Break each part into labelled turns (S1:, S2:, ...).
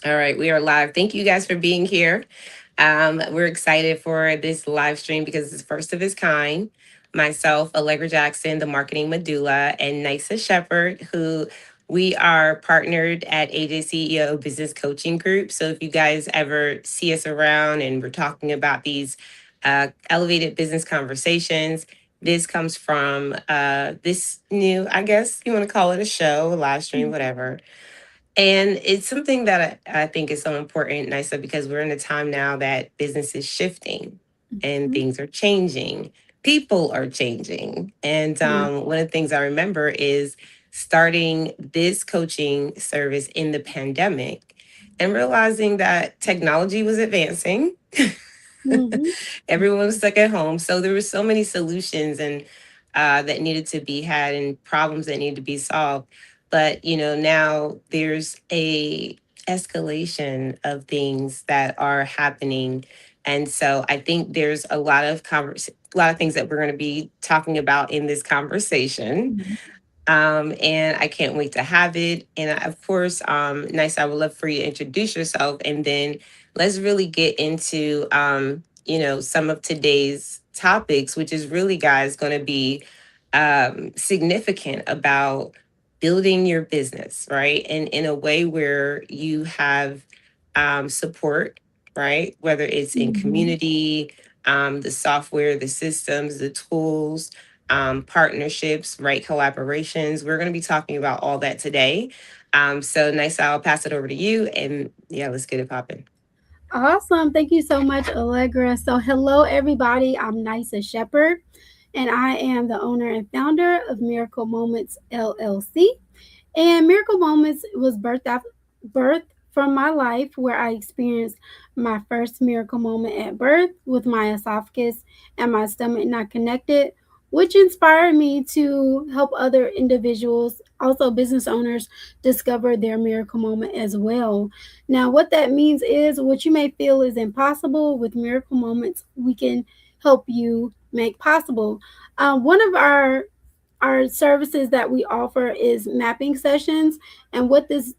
S1: All right, we are live. Thank you guys for being here. We're excited for this live stream because it's first of its kind. Myself, Allegra Jackson, the marketing medulla, and Nisa Shepherd, who we are partnered at AJ CEO Business Coaching Group. So if you guys ever see us around and we're talking about these elevated business conversations, this comes from this new, I guess you want to call it a show, a live stream, whatever. And it's something that I think is so important, Nisa, because we're in a time now that business is shifting and
S2: Mhm.
S1: things are changing. People are changing. And
S2: Yeah.
S1: one of the things I remember is starting this coaching service in the pandemic and realizing that technology was advancing.
S2: Mhm.
S1: Everyone was stuck at home. So there were so many solutions and that needed to be had and problems that needed to be solved. But now there's a escalation of things that are happening, and so I think there's a lot of things that we're going to be talking about in this conversation.
S2: Mhm.
S1: And I can't wait to have it. And of course, Nice, I would love for you to introduce yourself, and then let's really get into, some of today's topics, which is really, guys, going to be significant about building your business, right? And in a way where you have support, right? Whether it's in
S2: Mhm.
S1: community, the software, the systems, the tools, partnerships, right? Collaborations. We're going to be talking about all that today. So nice. I'll pass it over to you. And yeah, let's get it popping.
S2: Awesome. Thank you so much, Allegra. So, hello, everybody. I'm Nisa Shepherd, and I am the owner and founder of Miracle Moments LLC. And Miracle Moments was birthed from my life where I experienced my first miracle moment at birth with my esophagus and my stomach not connected, which inspired me to help other individuals, also business owners, discover their miracle moment as well. Now, what that means is what you may feel is impossible with miracle moments, we can help you make possible. One of our services that we offer is mapping sessions, and what this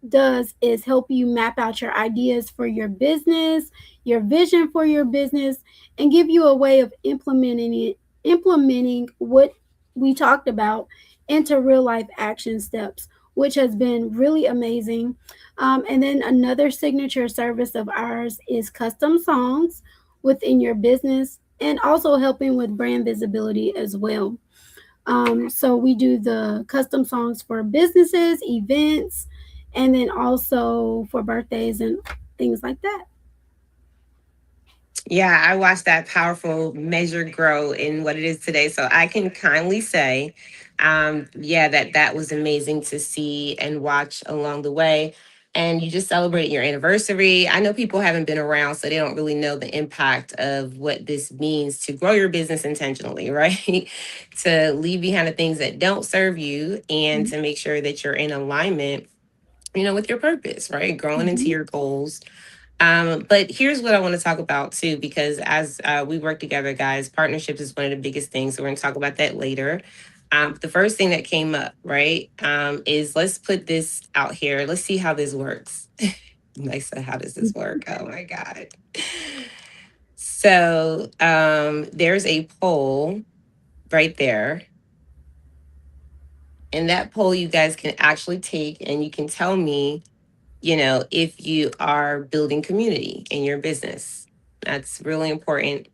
S2: does is help you map out your ideas for your business, your vision for your business, and give you a way of implementing what we talked about into real life action steps, which has been really amazing. And then another signature service of ours is custom songs within your business, and also helping with brand visibility as well. So we do the custom songs for businesses, events, and then also for birthdays and things like that.
S1: Yeah, I watched that powerful measure grow in what it is today. So I can kindly say, yeah, that was amazing to see and watch along the way. And you just celebrated your anniversary. I know people haven't been around, so they don't really know the impact of what this means to grow your business intentionally, right? To leave behind the things that don't serve you and to make sure that you're in alignment, with your purpose, right? Growing into
S2: Mhm.
S1: your goals. But here's what I want to talk about too, because as we work together, guys, partnerships is one of the biggest things. So we're going to talk about that later. The first thing that came up, right, is let's put this out here. Let's see how this works. Nice. So how does this work? Oh my God. So there's a poll right there. And that poll you guys can actually take and you can tell me, if you are building community in your business. That's really important.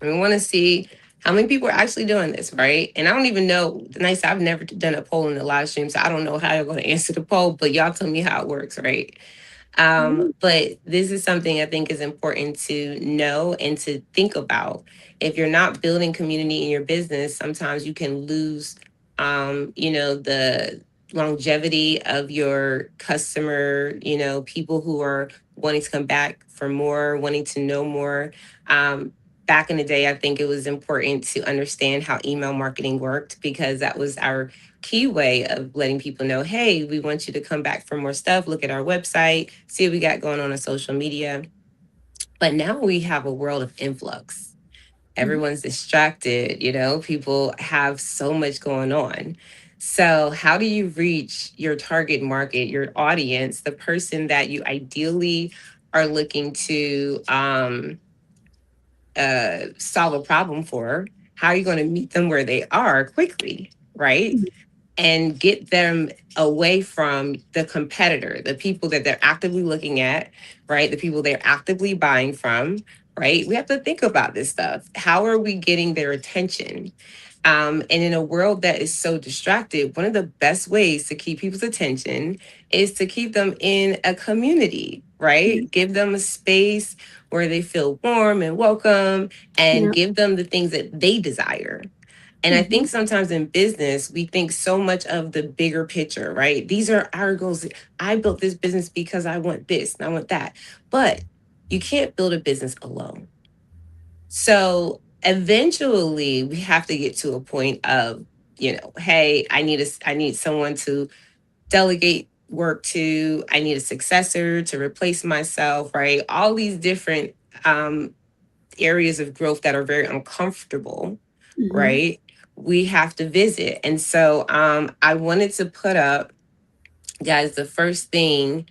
S1: We want to see how many people are actually doing this, right? And I don't even know, nice, I've never done a poll in the live stream, so I don't know how you're going to answer the poll, but y'all tell me how it works, right? But this is something I think is important to know and to think about. If you're not building community in your business, sometimes you can lose, the longevity of your customer, people who are wanting to come back for more, wanting to know more. Back in the day, I think it was important to understand how email marketing worked because that was our key way of letting people know, hey, we want you to come back for more stuff. Look at our website, see what we got going on social media. But now we have a world of influx.
S2: Mhm.
S1: Everyone's distracted, people have so much going on. So, how do you reach your target market, your audience, the person that you ideally are looking to solve a problem for? How are you going to meet them where they are quickly, right? And get them away from the competitor, the people that they're actively looking at, right? The people they're actively buying from, right? We have to think about this stuff. How are we getting their attention? And in a world that is so distracted, one of the best ways to keep people's attention is to keep them in a community,
S2: Yeah.
S1: right? Give them a space where they feel warm and welcome, and
S2: Yeah.
S1: give them the things that they desire. And I
S2: Hmm.
S1: think sometimes in business, we think so much of the bigger picture, right? These are our goals. I built this business because I want this and I want that. But you can't build a business alone. So eventually we have to get to a point of, hey, I need someone to delegate work to. I need a successor to replace myself, right? All these different um areas of growth that are very uncomfortable,
S2: Hmm.
S1: right? We have to visit. And so I wanted to put up, guys, the first thing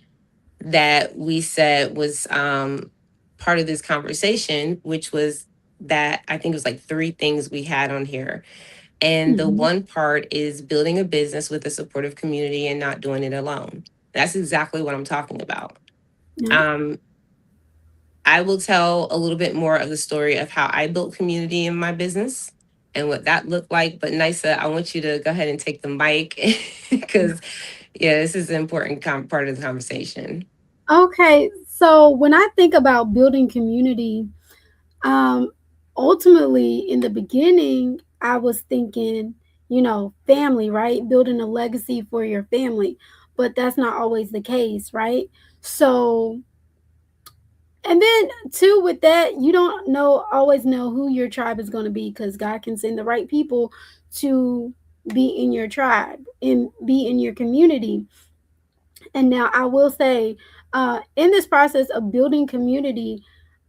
S1: that we said was part of this conversation, which was that I think it was like three things we had on here. And the
S2: Hmm.
S1: one part is building a business with a supportive community and not doing it alone. That's exactly what I'm talking about.
S2: Yeah.
S1: Um, I will tell a little bit more of the story of how I built community in my business and what that looked like. But Nisa, I want you to go ahead and take the mic because, yeah, this is an important part of the conversation.
S2: Okay. So when I think about building community, um, ultimately in the beginning, I was thinking, family, right? Building a legacy for your family. But that's not always the case, right? So, and then too, with that, you don't always know who your tribe is going to be, because God can send the right people to be in your tribe and be in your community. And now I will say, in this process of building community,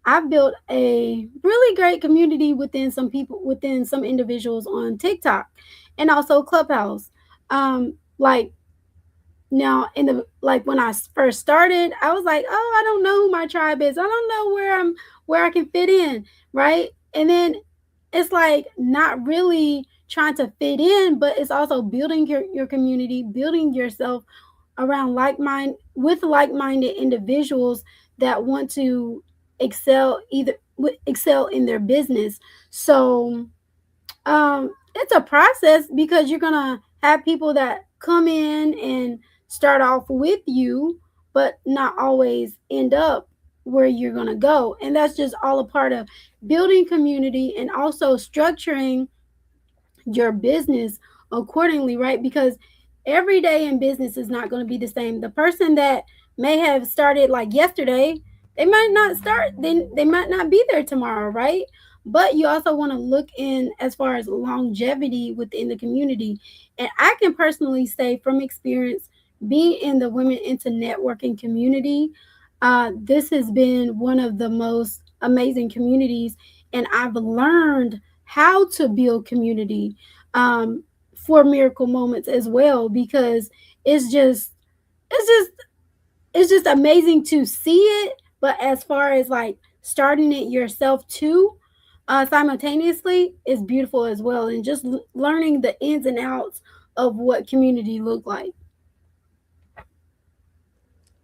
S2: I've built a really great community within some people, within some individuals on TikTok and also Clubhouse. Like now, in the like when I first started, I was like, oh, I don't know who my tribe is. I don't know where I can fit in, right? And then it's like not really trying to fit in, but it's also building your community, building yourself around like-minded individuals that want to excel in their business. So it's a process, because you're gonna have people that come in and start off with you, but not always end up where you're gonna go. And that's just all a part of building community and also structuring your business accordingly, right? Because every day in business is not going to be the same. The person that may have started like yesterday, they might not be there tomorrow, right? But you also want to look in as far as longevity within the community. And I can personally say from experience, being in the Women into Networking community, this has been one of the most amazing communities, and I've learned how to build community um, for miracle moments as well, because it's just it's just it's just amazing to see it. But as far as like starting it yourself too, simultaneously, is beautiful as well, and just learning the ins and outs of what community look like.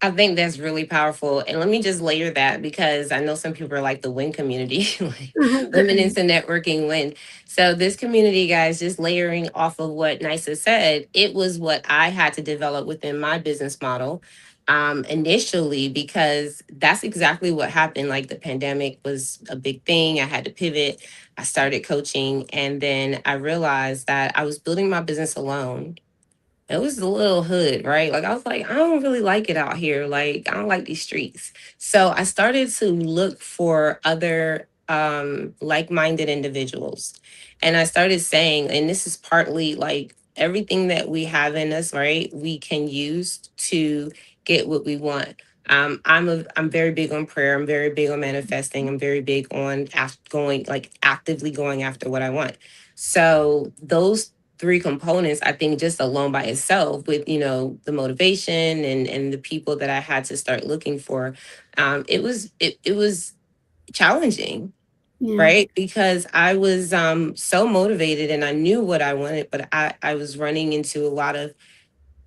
S1: I think that's really powerful. And let me just layer that because I know some people are like the win community, like women into networking win. So this community, guys, just layering off of what Nisa said, it was what I had to develop within my business model initially, because that's exactly what happened. Like the pandemic was a big thing. I had to pivot. I started coaching, and then I realized that I was building my business alone. It was a little hood, right? Like I was like, I don't really like it out here. Like I don't like these streets. So I started to look for other like-minded individuals. And I started saying, and this is partly like everything that we have in us, right? We can use to get what we want. I'm very big on prayer. I'm very big on manifesting. I'm very big on going, like actively going after what I want. So those three components, I think just alone by itself, with the motivation and the people that I had to start looking for, it was challenging,
S2: Yeah.
S1: right? Because I was so motivated and I knew what I wanted, but I was running into a lot of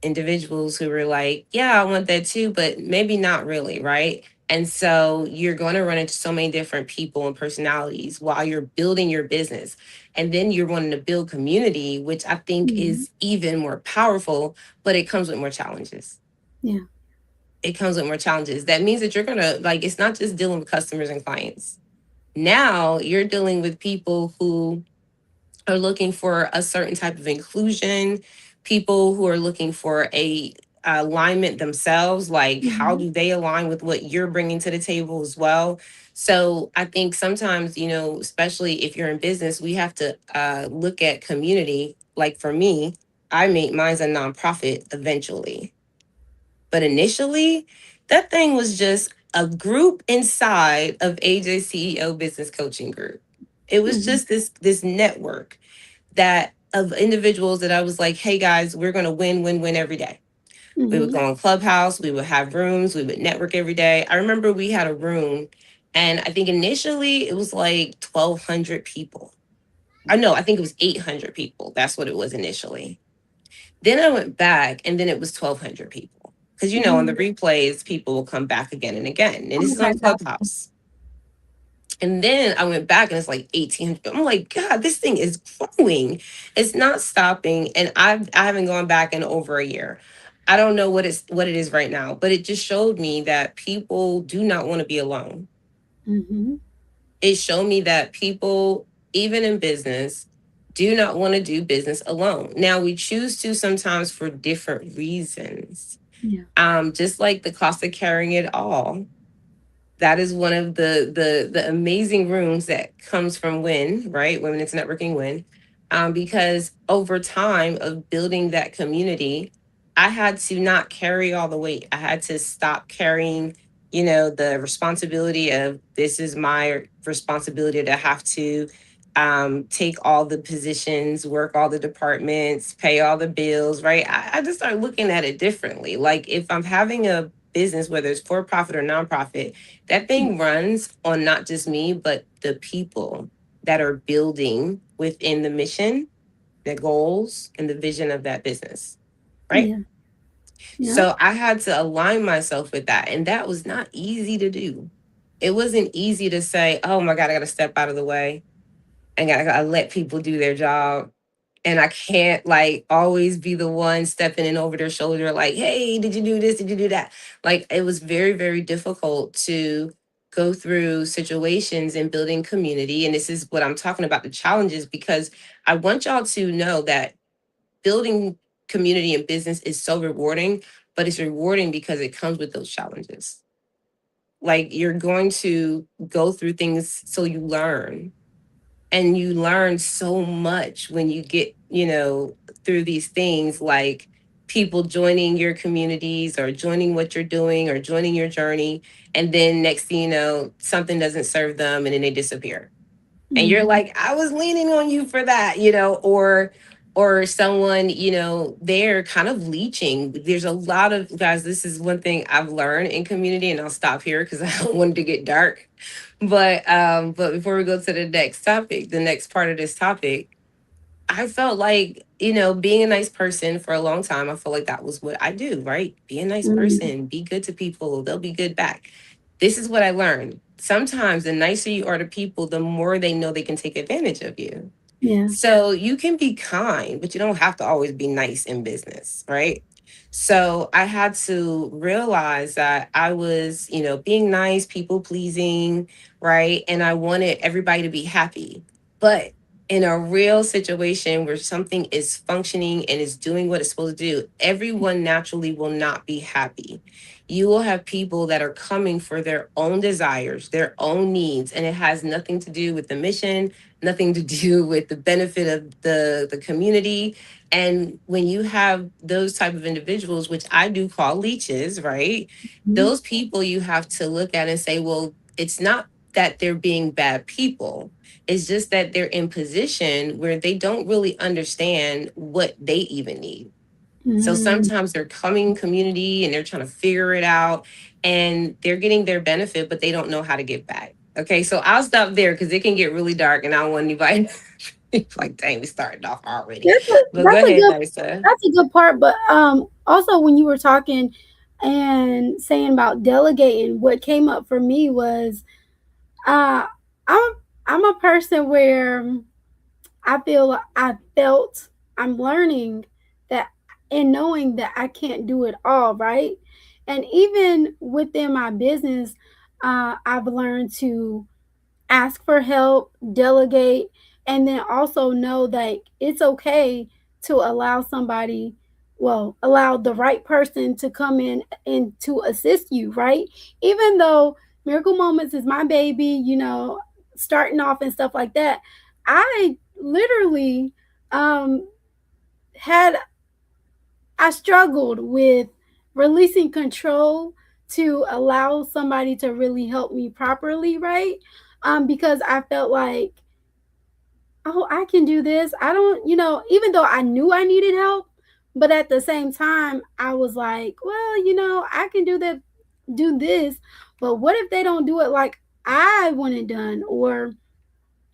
S1: individuals who were like, yeah, I want that too, but maybe not really, right? And so you're going to run into so many different people and personalities while you're building your business. And then you're wanting to build community, which I think
S2: Mhm.
S1: is even more powerful, but it comes with more challenges.
S2: Yeah.
S1: It comes with more challenges. That means that you're going to, like, it's not just dealing with customers and clients. Now you're dealing with people who are looking for a certain type of inclusion, people who are looking for a alignment themselves, like how
S2: Mhm.
S1: do they align with what you're bringing to the table as well. So I think sometimes, especially if you're in business, we have to look at community. Like for me, I made mine's a nonprofit eventually, but initially that thing was just a group inside of AJ CEO Business Coaching Group. It was
S2: Mhm.
S1: just this network that of individuals that I was like, hey guys, we're gonna win every day. We would
S2: Mhm.
S1: go on Clubhouse, we would have rooms, we would network every day. I remember we had a room, and I think initially it was like 1,200 people. I know, I think it was 800 people. That's what it was initially. Then I went back, and then it was 1,200 people. Because on the
S2: Mhm.
S1: replays, people will come back again and again. And this is
S2: Okay,
S1: on
S2: gotcha.
S1: Clubhouse. And then I went back and it's like 1,800. I'm like, God, this thing is growing. It's not stopping. And I haven't gone back in over a year. I don't know what it is right now, but it just showed me that people do not want to be alone.
S2: Mhm.
S1: It showed me that people, even in business, do not want to do business alone. Now we choose to sometimes for different reasons.
S2: Yeah.
S1: Just like the cost of carrying it all, that is one of the amazing rooms that comes from WIN, right? Women into Networking WIN. Because over time of building that community, I had to not carry all the weight. I had to stop carrying, the responsibility of this is my responsibility to have to take all the positions, work all the departments, pay all the bills, right? I just started looking at it differently. Like if I'm having a business, whether it's for profit or nonprofit, that thing runs on not just me, but the people that are building within the mission, the goals, and the vision of that business. Right.
S2: Yeah. Yeah.
S1: So I had to align myself with that. And that was not easy to do. It wasn't easy to say, oh my God, I got to step out of the way and I got to let people do their job, and I can't like always be the one stepping in over their shoulder, like, hey, did you do this? Did you do that? Like, it was very, very difficult to go through situations and building community. And this is what I'm talking about, the challenges, because I want y'all to know that building community and business is so rewarding, but it's rewarding because it comes with those challenges. Like, you're going to go through things so you learn, and you learn so much when you get through these things, like people joining your communities or joining what you're doing or joining your journey, and then next thing you know, something doesn't serve them and then they disappear, and you're
S2: Mhm.
S1: like, I was leaning on you for that, or someone, they're kind of leeching. There's a lot of guys, this is one thing I've learned in community, and I'll stop here because I don't want it to get dark. But before we go to the next topic, the next part of this topic, I felt like, being a nice person for a long time, I felt like that was what I do, right? Be a nice
S2: Mhm.
S1: person, be good to people, they'll be good back. This is what I learned. Sometimes the nicer you are to people, the more they know they can take advantage of you.
S2: Yeah.
S1: So you can be kind, but you don't have to always be nice in business, right? So I had to realize that I was, being nice, people pleasing, right? And I wanted everybody to be happy. But in a real situation where something is functioning and is doing what it's supposed to do, everyone naturally will not be happy. You will have people that are coming for their own desires, their own needs, and it has nothing to do with the mission, nothing to do with the benefit of the community. And when you have those type of individuals, which I do call leeches, right?
S2: Mhm.
S1: Those people you have to look at and say, well, it's not that they're being bad people. It's just that they're in position where they don't really understand what they even need. So
S2: Mm.
S1: sometimes they're coming community and they're trying to figure it out and they're getting their benefit, but they don't know how to get back. Okay, so I'll stop there because it can get really dark and I don't want anybody like, dang, we started off already. But go
S2: That's a
S1: ahead,
S2: good
S1: Nisa.
S2: that's a good part. But also when you were talking and saying about delegating, what came up for me was uh, I'm I'm a person where I felt I'm learning that and knowing that I can't do it all, right? And even within my business, I've learned to ask for help, delegate, and then also know that it's okay to allow somebody, well, allow the right person to come in and to assist you, right? Even though Miracle Moments is my baby, starting off and stuff like that, I literally um had I struggled with releasing control to allow somebody to really help me properly, right? Because I felt like, oh, I can do this. I don't, even though I knew I needed help, but at the same time, I was like, well, I can do this, but what if they don't do it like I want it done? Or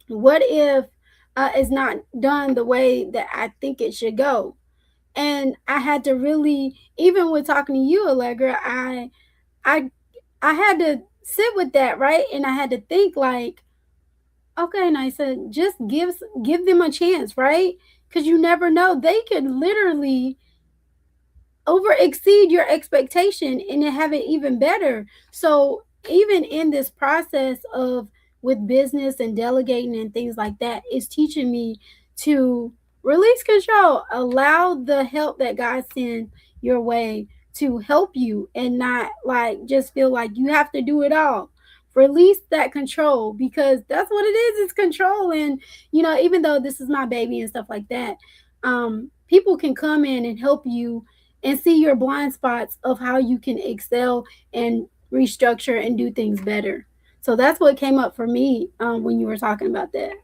S2: what if it's not done the way that I think it should go? And I had to really, even with talking to you, Allegra, I I had to sit with that, right? And I had to think like, okay, and I said, just give them a chance, right? Because you never know, they could literally over exceed your expectation and then have it even better. So even in this process of with business and delegating and things like that, it's teaching me to release control, allow the help that God sends your way to help you and not like just feel like you have to do it all. Release that control because that's what it is. It's control. And even though this is my baby and stuff like that, people can come in and help you and see your blind spots of how you can excel and restructure and do things better. So that's what came up for me when you were talking about that.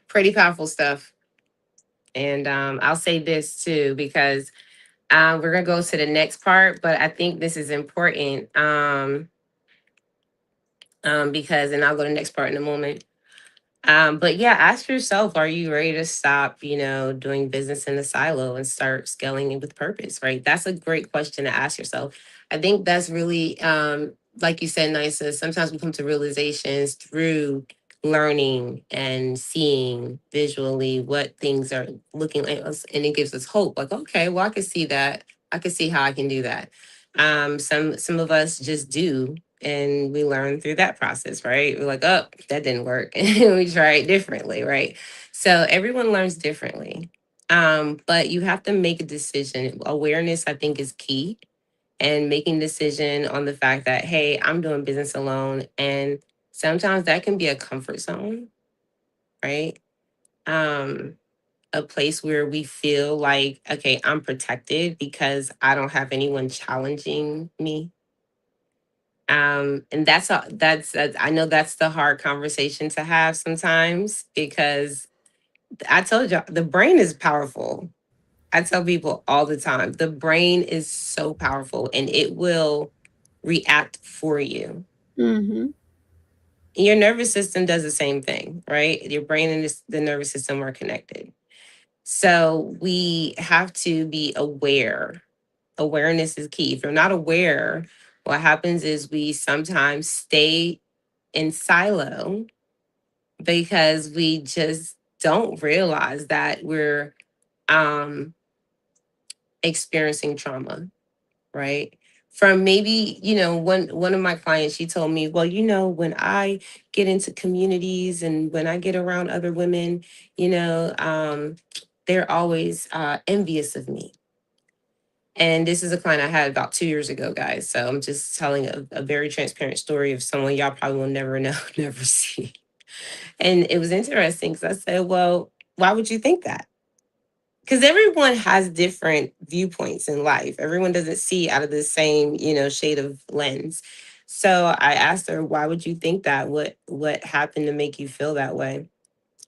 S1: Pretty powerful stuff. And I'll say this too, because we're going to go to the next part, but I think this is important because, and I'll go to the next part in a moment. But yeah, ask yourself, are you ready to stop, doing business in a silo and start scaling it with purpose, right? That's a great question to ask yourself. I think that's really, like you said, Nisa, sometimes we come to realizations through learning and seeing visually what things are looking like us, and it gives us hope. Like, okay, well, I can see that. I can see how I can do that. Some of us just do, and we learn through that process, right? We're like, oh, that didn't work, and we try it differently, right? So everyone learns differently, but you have to make a decision. Awareness, I think, is key, and making decision on the fact that, hey, I'm doing business alone, and sometimes that can be a comfort zone, right? um a place where we feel like, okay, I'm protected because I don't have anyone challenging me. And I know that's the hard conversation to have sometimes, because I told you the brain is powerful. I tell people all the time, the brain is so powerful and it will react for you.
S2: Mm-hmm.
S1: Your nervous system does the same thing, right? Your brain and the nervous system are connected. So we have to be aware. Awareness is key. If you're not aware, what happens is we sometimes stay in silo because we just don't realize that we're um experiencing trauma, right? From maybe, one of my clients, she told me, well, when I get into communities and when I get around other women, you know um they're always envious of me. And this is a client I had about 2 years ago, guys. So I'm just telling a very transparent story of someone y'all probably will never know, never see. And it was interesting because I said, well, why would you think that? Because everyone has different viewpoints in life. Everyone doesn't see out of the same, shade of lens. So I asked her, why would you think that? What happened to make you feel that way?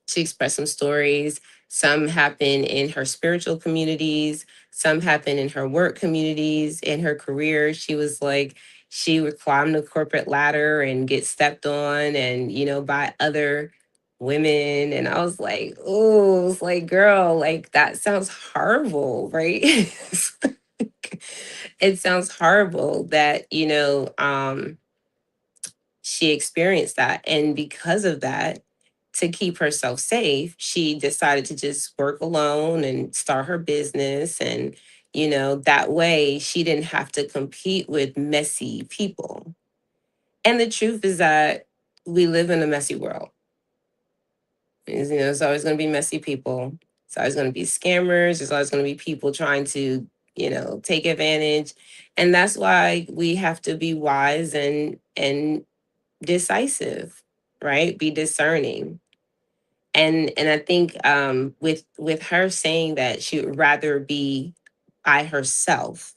S1: She expressed some stories. Some happen in her spiritual communities, some happen in her work communities, in her career. She was like, she would climb the corporate ladder and get stepped on and, by other women. And I was like, oh, it's like, girl, like that sounds horrible, right? It's like, it sounds horrible that, she experienced that. And because of that, to keep herself safe, she decided to just work alone and start her business. And, that way she didn't have to compete with messy people. And the truth is that we live in a messy world. There's always going to be messy people. It's always going to be scammers. There's always going to be people trying to, take advantage. And that's why we have to be wise and decisive, right? Be discerning. And I think with her saying that she would rather be by herself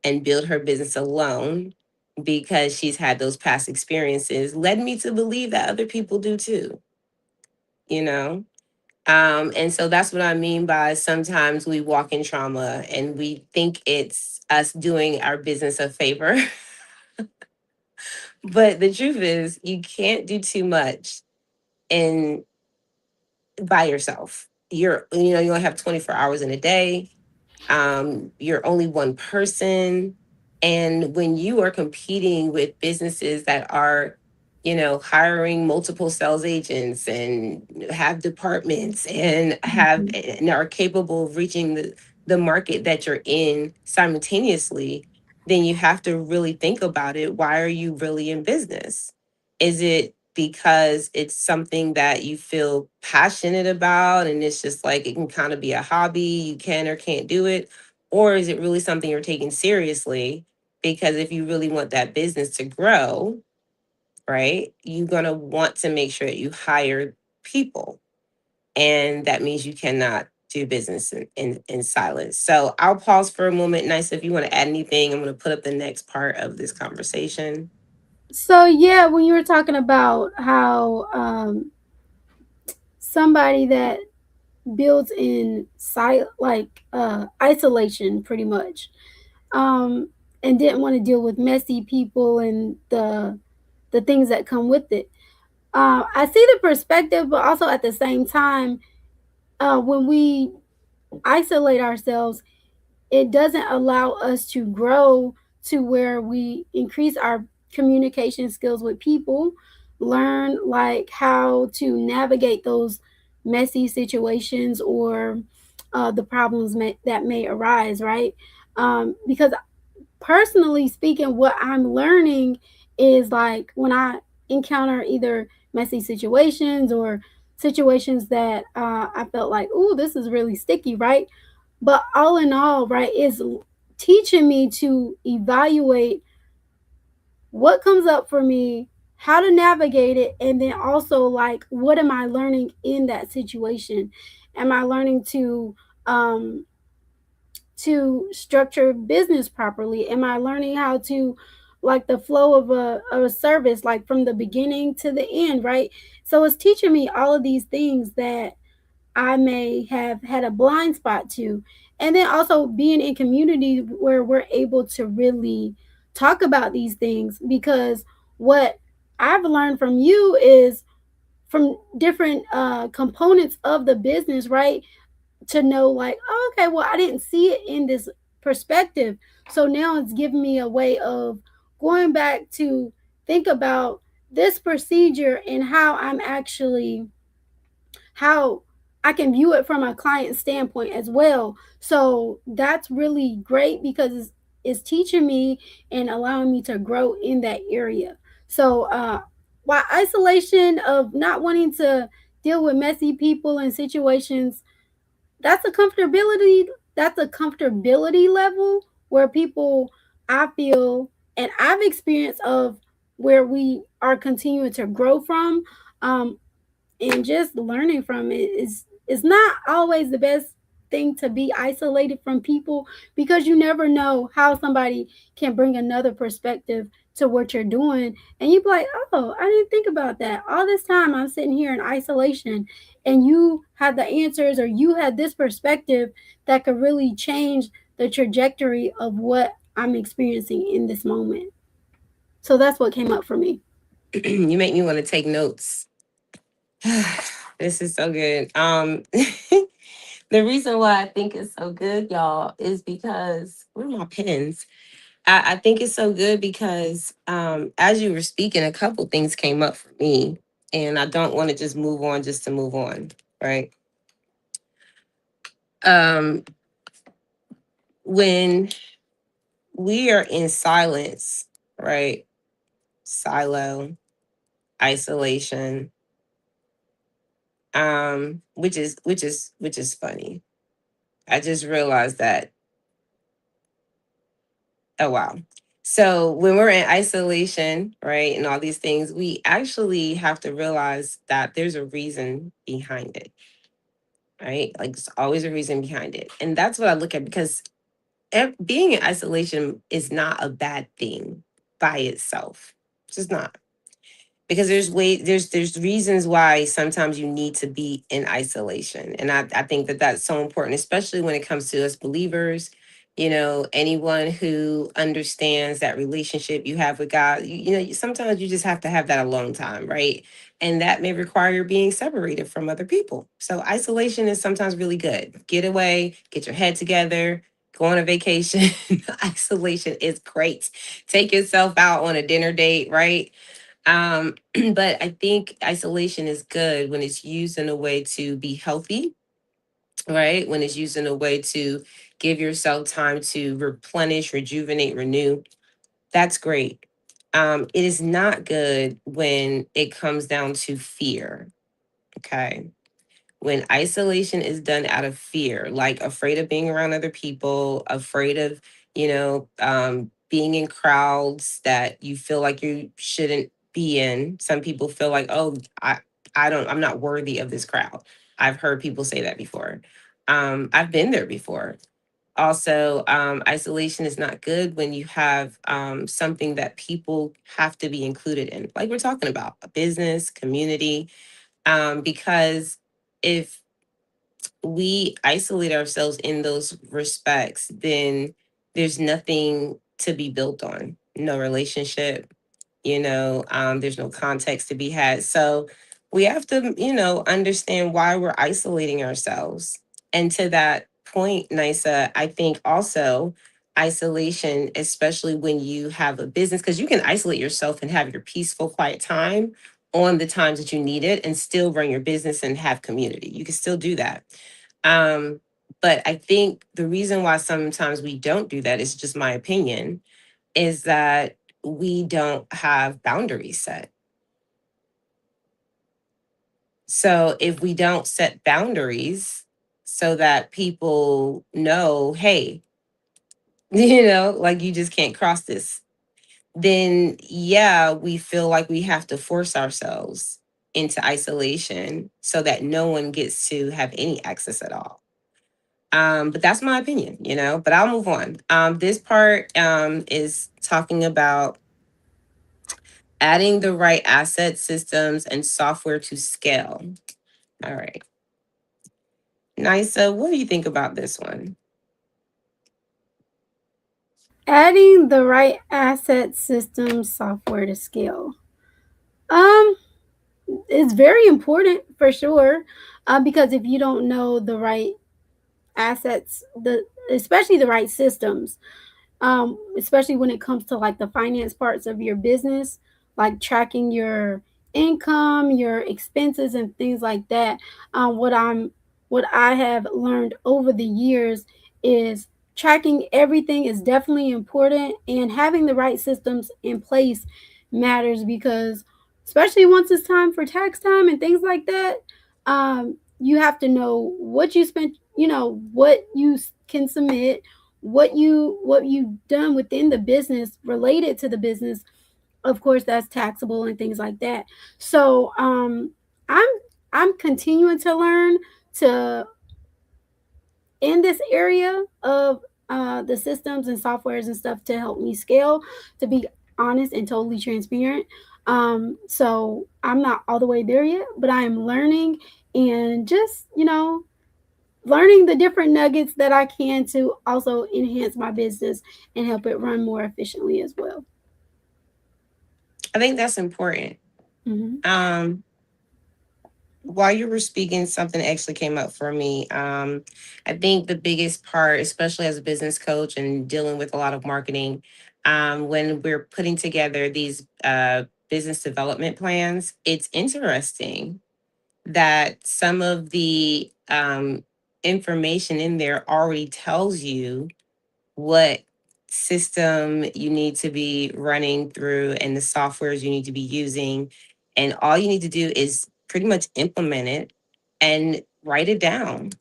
S1: and build her business alone because she's had those past experiences led me to believe that other people do too, you know? And so that's what I mean by sometimes we walk in trauma and we think it's us doing our business a favor. But the truth is you can't do too much and by yourself. You only have 24 hours in a day. You're only one person. And when you are competing with businesses that are, hiring multiple sales agents and have departments and are capable of reaching the market that you're in simultaneously, then you have to really think about it. Why are you really in business? Is it because it's something that you feel passionate about and it's just like it can kind of be a hobby, you can or can't do it? Or is it really something you're taking seriously? Because if you really want that business to grow, right, you're going to want to make sure that you hire people. And that means you cannot do business in silence. So I'll pause for a moment. Nice. If you want to add anything, I'm going to put up the next part of this conversation.
S2: So yeah, when you were talking about how somebody that builds in isolation pretty much, um, and didn't want to deal with messy people and the things that come with it. I see the perspective, but also at the same time, when we isolate ourselves, it doesn't allow us to grow to where we increase our communication skills with people, learn like how to navigate those messy situations or the problems that may arise, right? Because personally speaking, what I'm learning is like when I encounter either messy situations or situations that I felt like, ooh, this is really sticky, right? But all in all, right, is teaching me to evaluate what comes up for me, how to navigate it, and then also like what am I learning in that situation? Am I learning um to structure business properly? Am I learning how to like the flow of a service like from the beginning to the end, right? So it's teaching me all of these things that I may have had a blind spot to. And then also being in community where we're able to really talk about these things, because what I've learned from you is from different components of the business, right? To know like, oh, okay, well, I didn't see it in this perspective. So now it's giving me a way of going back to think about this procedure and how I can view it from a client standpoint as well. So that's really great because it's teaching me and allowing me to grow in that area. So while isolation of not wanting to deal with messy people and situations, that's a comfortability level where people, I feel, and I've experienced of where we are continuing to grow from. And just learning from it is not always the best thing to be isolated from people, because you never know how somebody can bring another perspective to what you're doing, and you be like, oh, I didn't think about that. All this time I'm sitting here in isolation, and you had the answers, or you had this perspective that could really change the trajectory of what I'm experiencing in this moment. So that's what came up for me.
S1: You make me want to take notes. This is so good. The reason why I think it's so good, y'all, is because where are my pens? I think it's so good because as you were speaking, a couple things came up for me, and I don't want to just move on just to move on, right? Um, when we are in silence, right? Silo, isolation, which is funny. I just realized that. Oh wow. So when we're in isolation, right, and all these things, we actually have to realize that there's a reason behind it, right? Like there's always a reason behind it. And that's what I look at, because being in isolation is not a bad thing by itself. It's just not, because there's reasons why sometimes you need to be in isolation, and I think that that's so important, especially when it comes to us believers. Anyone who understands that relationship you have with God, sometimes you just have to have that alone time, right? And that may require being separated from other people. So isolation is sometimes really good. Get away, get your head together, go on a vacation. Isolation is great. Take yourself out on a dinner date, right? But I think isolation is good when it's used in a way to be healthy, right? When it's used in a way to give yourself time to replenish, rejuvenate, renew. That's great. It is not good when it comes down to fear. Okay. When isolation is done out of fear, like afraid of being around other people, afraid of, being in crowds that you feel like you shouldn't be in. Some people feel like, oh, I'm not worthy of this crowd. I've heard people say that before. I've been there before. Also, isolation is not good when you have something that people have to be included in, like we're talking about a business, community, because if we isolate ourselves in those respects, then there's nothing to be built on. No relationship, there's no context to be had. So we have to, understand why we're isolating ourselves. And to that point, Nisa, I think also isolation, especially when you have a business, because you can isolate yourself and have your peaceful, quiet time on the times that you need it and still run your business and have community. You can still do that. Um, but I think the reason why sometimes we don't do that is just my opinion, is that we don't have boundaries set. So if we don't set boundaries so that people know, hey, like you just can't cross this, then yeah, we feel like we have to force ourselves into isolation so that no one gets to have any access at all. But that's my opinion, but I'll move on. This part is talking about adding the right asset systems and software to scale. All right. Nisa, what do you think about this one?
S2: Adding the right asset system software to scale. Um, it's very important for sure, because if you don't know the right assets, especially the right systems, especially when it comes to like the finance parts of your business, like tracking your income, your expenses, and things like that. What I have learned over the years is tracking everything is definitely important, and having the right systems in place matters, because especially once it's time for tax time and things like that, you have to know what you spent, what you can submit, what you done within the business related to the business. Of course, that's taxable and things like that. So i'm I'm continuing to learn to in this area of the systems and softwares and stuff to help me scale, to be honest and totally transparent. So I'm not all the way there yet, but I am learning and just, learning the different nuggets that I can to also enhance my business and help it run more efficiently as well.
S1: I think that's important.
S2: Mm-hmm.
S1: Um, while you were speaking, something actually came up for me. I think the biggest part, especially as a business coach and dealing with a lot of marketing, when we're putting together these business development plans, it's interesting that some of the information in there already tells you what system you need to be running through and the softwares you need to be using. And all you need to do is pretty much implement it and write it down.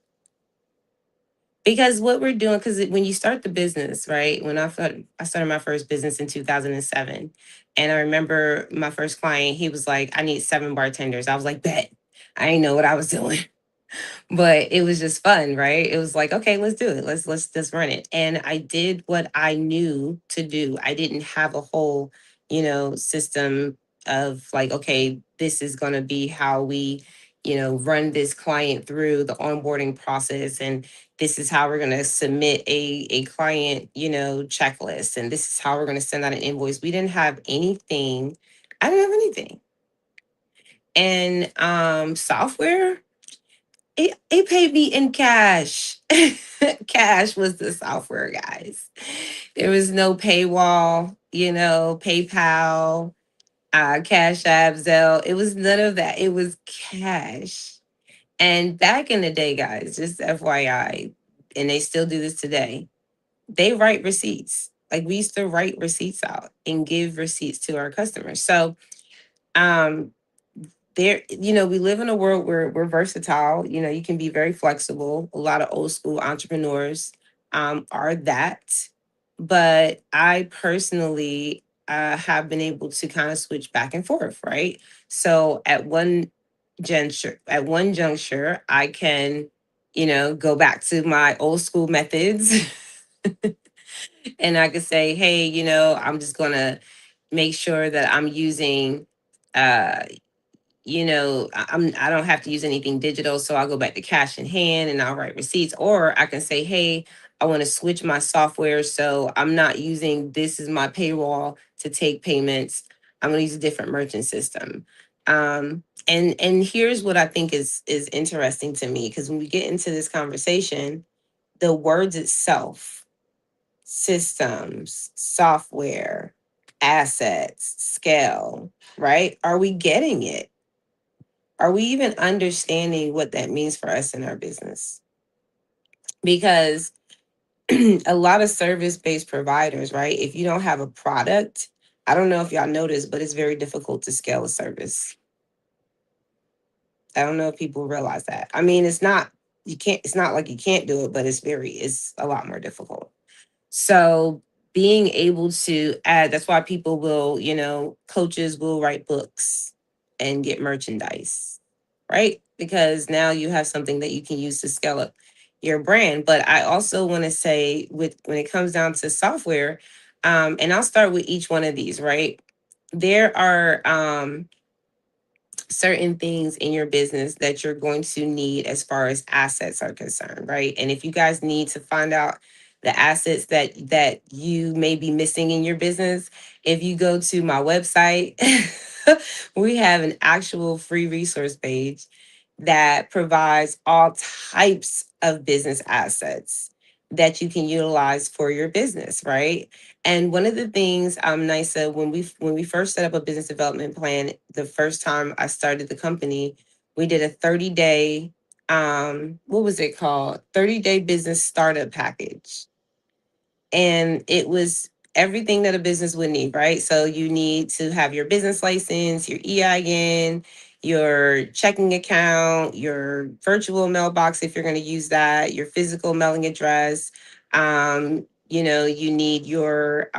S1: Because what we're doing, because when you start the business, right? When I started my first business in 2007, and I remember my first client, he was like, "I need 7 bartenders." I was like, "Bet." I didn't know what I was doing. But it was just fun, right? It was like, okay, let's do it. Let's just run it. And I did what I knew to do. I didn't have a whole, system of like, okay, this is going to be how we, run this client through the onboarding process, and this is how we're going to submit a client, checklist, and this is how we're going to send out an invoice. We didn't have anything. I didn't have anything. And software, it paid me in cash. Cash was the software, guys. There was no paywall, PayPal, Cash App, Zelle. It was none of that. It was cash. And back in the day, guys, just FYI, and they still do this today, they write receipts. Like we used to write receipts out and give receipts to our customers. So um there, we live in a world where we're versatile. You can be very flexible. A lot of old school entrepreneurs are that. But I personally have been able to kind of switch back and forth, right? So at one juncture I can, go back to my old school methods. And I could say, hey, I'm just gonna make sure that I'm using uh I don't have to use anything digital, so I'll go back to cash in hand and I'll write receipts. Or I can say, hey, I want to switch my software, so I'm not using this as my payroll to take payments. I'm going to use a different merchant system. And here's what I think is interesting to me, because when we get into this conversation, the words itself, systems, software, assets, scale, right? Are we getting it? Are we even understanding what that means for us in our business? Because a lot of service based providers, right? If you don't have a product, I don't know if y'all notice, but it's very difficult to scale a service. I don't know if people realize that. I mean, it's not like you can't do it, but it's a lot more difficult. So being able to add, that's why people will, coaches will write books and get merchandise, right? Because now you have something that you can use to scale up your brand. But I also want to say, with when it comes down to software, and I'll start with each one of these, right? There are certain things in your business that you're going to need as far as assets are concerned, right? And if you guys need to find out the assets that you may be missing in your business, if you go to my website, we have an actual free resource page that provides all types of business assets that you can utilize for your business, right? And one of the things, Nisa, when we first set up a business development plan, the first time I started the company, we did a 30-day, what was it called? 30-day business startup package. And it was everything that a business would need, right? So you need to have your business license, your EIN, your checking account, your virtual mailbox if you're going to use that, your physical mailing address. You need your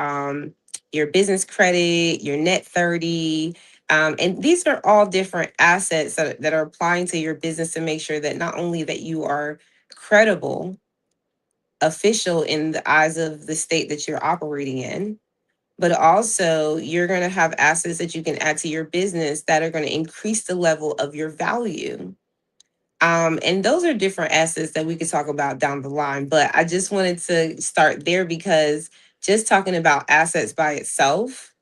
S1: business credit, your net 30. And these are all different assets that are applying to your business to make sure that not only that you are credible, official in the eyes of the state that you're operating in. But also, you're going to have assets that you can add to your business that are going to increase the level of your value. And those are different assets that we could talk about down the line. But I just wanted to start there because just talking about assets by itself,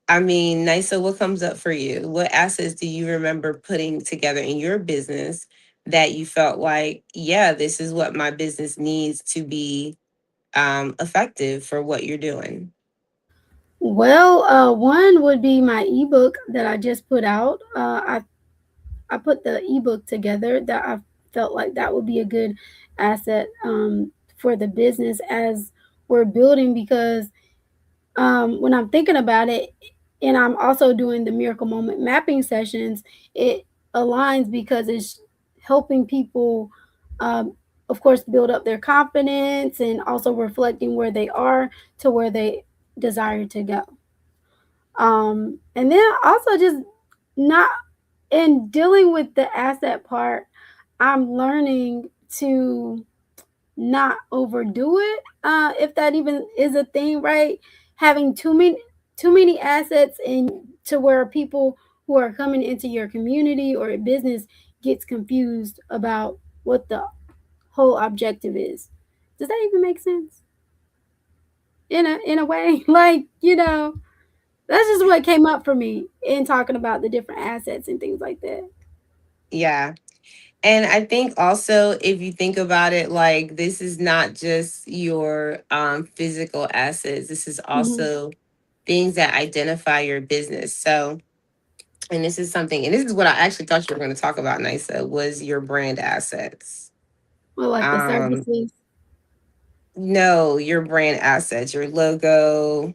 S1: I mean, Nisa, what comes up for you? What assets do you remember putting together in your business that you felt like, yeah, this is what my business needs to be effective for what you're doing?
S2: Well, one would be my ebook that I just put out. I put the ebook together that I felt like that would be a good asset for the business as we're building because when I'm thinking about it, and I'm also doing the miracle moment mapping sessions, it aligns because it's helping people, um, of course, build up their confidence and also reflecting where they are to where they desire to go. And then also just not in dealing with the asset part, I'm learning to not overdo it. If that even is a thing, right? Having too many assets and to where people who are coming into your community or business gets confused about what the whole objective is. Does that even make sense? In a way, like that's just what came up for me in talking about the different assets and things like that.
S1: Yeah. And I think also, if you think about it, like this is not just your physical assets, this is
S2: Hmm.
S1: also things that identify your business. So, and this is something, and this is what I actually thought you were going to talk about, Nisa, was your brand assets.
S2: Or like the
S1: Um,
S2: services.
S1: no, your brand assets, your logo,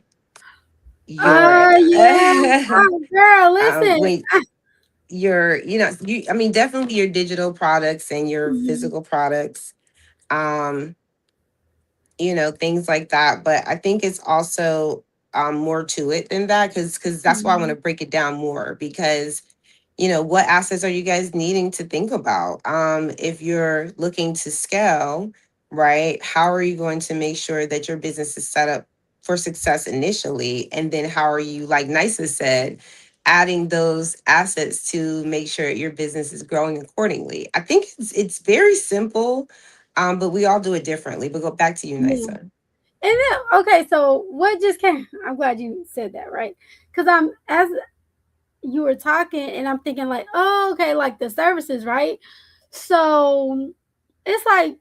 S1: your
S2: Yeah. Oh, girl, listen.
S1: when your, you, I mean, definitely your digital products and your
S2: Mhm.
S1: physical products. Um, things like that. But I think it's also more to it than that because that's why I want to
S2: Mhm.
S1: break it down more because what assets are you guys needing to think about if you're looking to scale, right? How are you going to make sure that your business is set up for success initially, and then how are you, like Nisa said, adding those assets to make sure your business is growing accordingly? I think it's very simple, but we all do it differently. But go back to you,
S2: Yeah.
S1: Nisa.
S2: And then, okay, so what just came? I'm glad you said that, right? Because I'm as you were talking, and I'm thinking like, oh, okay, like the services, right? So it's like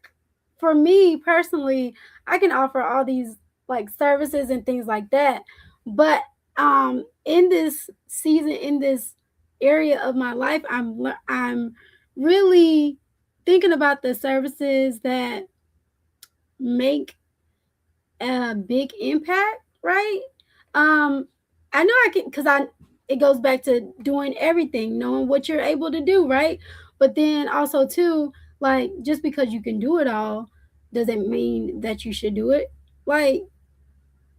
S2: for me personally, I can offer all these like services and things like that, but in this season, in this area of my life, I'm really thinking about the services that make a big impact, right? I know I can because I it goes back to doing everything, knowing what you're able to do, right? But then also too, like just because you can do it all doesn't mean that you should do it. Like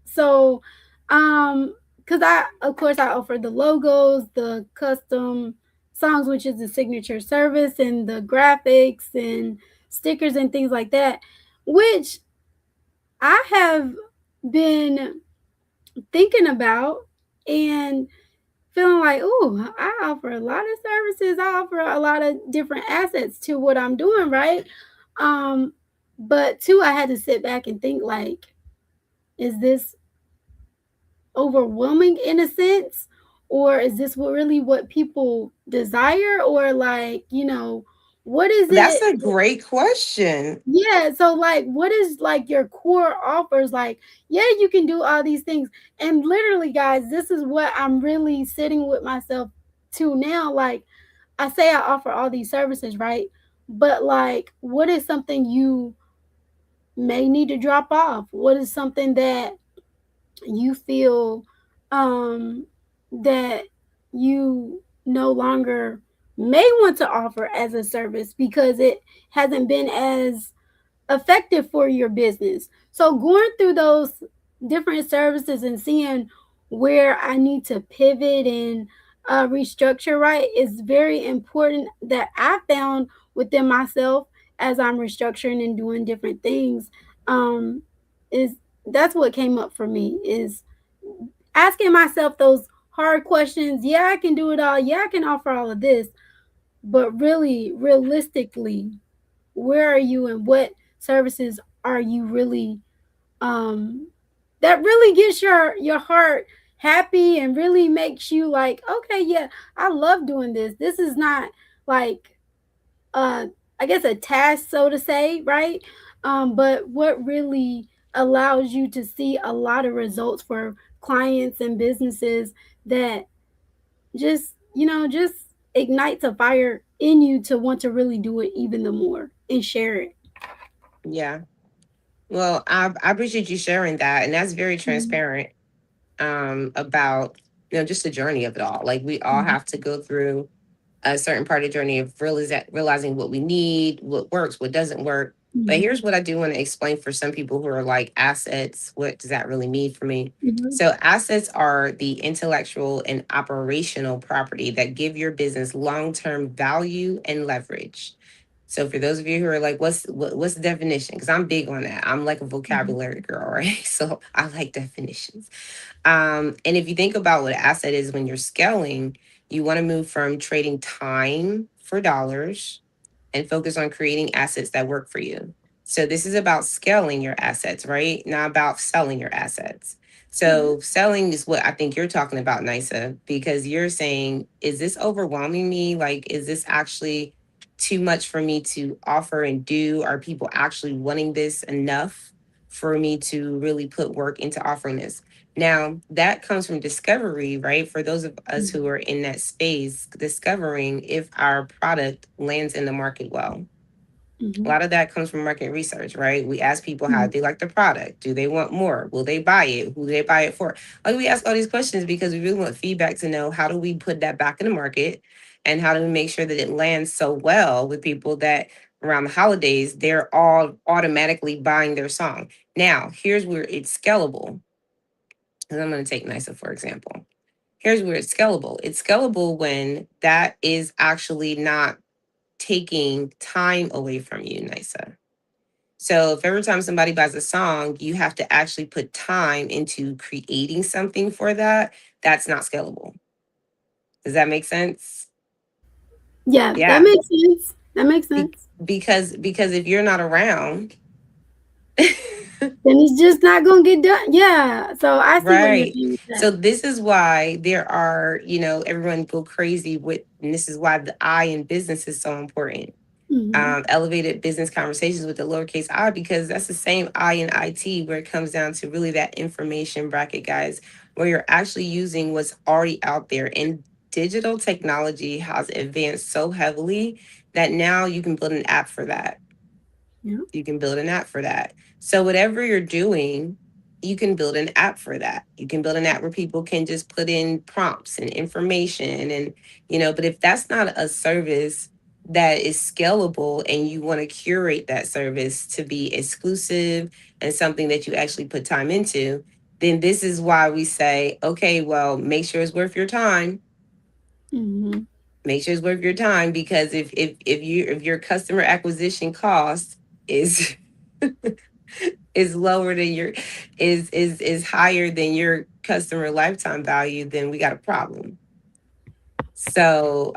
S2: so, because I of course I offer the logos, the custom songs, which is the signature service, and the graphics and stickers and things like that, which I have been thinking about and feeling like, ooh, I offer a lot of services. I offer a lot of different assets to what I'm doing, right? Um, but too, I had to sit back and think like, is this overwhelming in a sense? Or is this what people desire? Or like, what is
S1: That's
S2: it?
S1: a great question.
S2: Yeah, so like what is like your core offers? Like, yeah, you can do all these things. And literally, guys, this is what I'm really sitting with myself to now. Like, I say I offer all these services, right? But like, what is something you may need to drop off? What is something that you feel that you no longer may want to offer as a service because it hasn't been as effective for your business. So going through those different services and seeing where I need to pivot and restructure, right, is very important that I found within myself as I'm restructuring and doing different things. um, is that's what came up for me is asking myself those hard questions. Yeah, I can do it all. Yeah, I can offer all of this, but really, realistically, where are you and what services are you really um that really gets your heart happy and really makes you like, okay, yeah, I love doing this. This is not like uh I guess a task, so to say, right? But what really allows you to see a lot of results for clients and businesses that just, just ignites a fire in you to want to really do it even the more and share it.
S1: Yeah. Well, I appreciate you sharing that. And that's very
S2: Mhm.
S1: transparent about, just the journey of it all. Like we all
S2: Mhm.
S1: have to go through a certain part of the journey of realizing what we need, what works, what doesn't work. But
S2: Mhm.
S1: here's what I do want to explain for some people who are like assets. What does that really mean for me?
S2: Mhm.
S1: So, assets are the intellectual and operational property that give your business long term value and leverage. So, for those of you who are like, what's the definition? Because I'm big on that. I'm like a
S2: Mhm.
S1: vocabulary girl, right? So, I like definitions. And if you think about what asset is when you're scaling, you want to move from trading time for dollars and focus on creating assets that work for you. So this is about scaling your assets, right? Not about selling your assets.
S2: Yeah.
S1: So selling is what I think you're talking about, Nisa, because you're saying, is this overwhelming me? Like, is this actually too much for me to offer and do? Are people actually wanting this enough for me to really put work into offering this? Now, that comes from discovery, right? For those of us who
S2: Mhm.
S1: are in that space, discovering if our product lands in the market well. A
S2: Mhm.
S1: lot of that comes from market research, right? We ask people how
S2: Mhm.
S1: they like the product. Do they want more? Will they buy it? Who do they buy it for? Like we ask all these questions because we really want feedback to know how do we put that back in the market and how do we make sure that it lands so well with people that around the holidays, they're all automatically buying their song. Now, here's where it's scalable. And I'm going to take NISA for example. Here's where it's scalable. It's scalable when that is actually not taking time away from you, NISA. So if every time somebody buys a song, you have to actually put time into creating something for that, that's not scalable. Does that make sense?
S2: Yeah, that
S1: Yeah.
S2: makes sense. That makes
S1: Be-
S2: sense.
S1: because if you're not around,
S2: Then it's just not gonna get done. Yeah. So I see what you're
S1: right.
S2: saying with
S1: So
S2: that.
S1: this is why there are, everyone go crazy with, and this is why the I in business is so important.
S2: Mhm.
S1: Elevated business conversations with the lowercase I, because that's the same I in IT where it comes down to really that information bracket, guys, where you're actually using what's already out there. And digital technology has advanced so heavily that now you can build an app for that.
S2: Yeah.
S1: You can build an app for that. So whatever you're doing, you can build an app for that. You can build an app where people can just put in prompts and information and but if that's not a service that is scalable and you want to curate that service to be exclusive and something that you actually put time into, then this is why we say, okay, well, make sure it's worth your time.
S2: Mhm.
S1: Make sure it's worth your time because if your customer acquisition cost is is lower than your is higher than your customer lifetime value, then we got a problem. So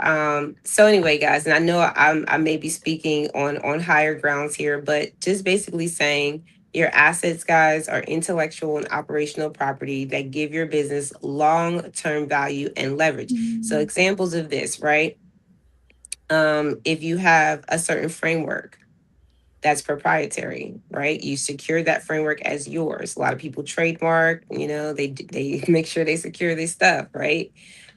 S1: anyway, guys, and I know I may be speaking on higher grounds here, but just basically saying your assets, guys, are intellectual and operational property that give your business long-term value and leverage. So
S2: Mhm.
S1: examples of this, right? If you have a certain framework that's proprietary, right? You secure that framework as yours. A lot of people trademark, they make sure they secure their stuff, right?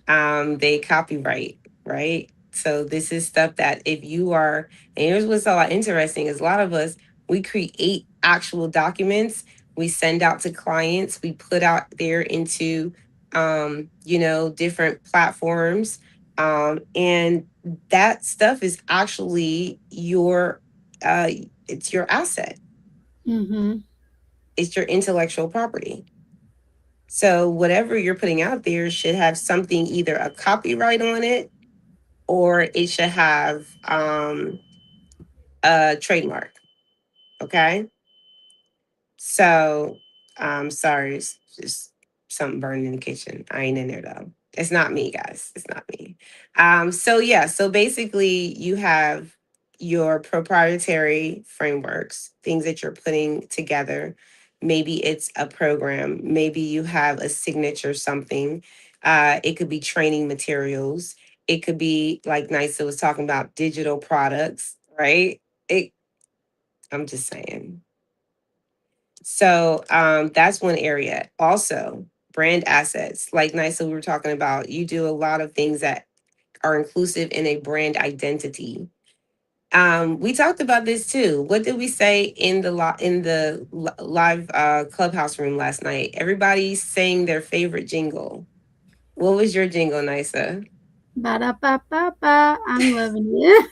S1: They copyright, right? So this is stuff that if you are, and here's what's a lot interesting is a lot of us, we create actual documents, we send out to clients, we put out there into different platforms. And that stuff is actually uh it's your asset.
S2: Mhm.
S1: It's your intellectual property. So whatever you're putting out there should have something, either a copyright on it or it should have a trademark. Okay. So, sorry, it's just something burning in the kitchen. I ain't in there though. It's not me, guys. It's not me. So yeah, so basically you have your proprietary frameworks, things that you're putting together. Maybe it's a program, maybe you have a signature something. It could be training materials. It could be like Nisa was talking about digital products, right? It I'm just saying. So that's one area. Also, brand assets. Like Nisa, we were talking about, you do a lot of things that are inclusive in a brand identity. We talked about this too. What did we say in the live clubhouse room last night? Everybody sang their favorite jingle. What was your jingle, Nisa?
S2: Ba da ba ba ba. I'm loving it.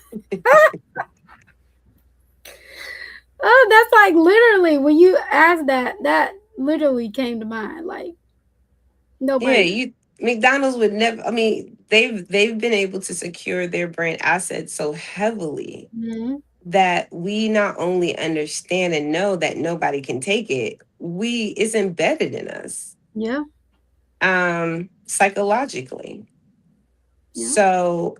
S2: Oh, that's like literally when you asked that, that literally came to mind. Like no
S1: Yeah,
S2: brainer.
S1: you McDonald's would never. I mean, they've been able to secure their brand assets so heavily
S2: Hmm.
S1: that we not only understand and know that nobody can take it, we it's embedded in us
S2: Yeah,
S1: psychologically.
S2: yeah.
S1: So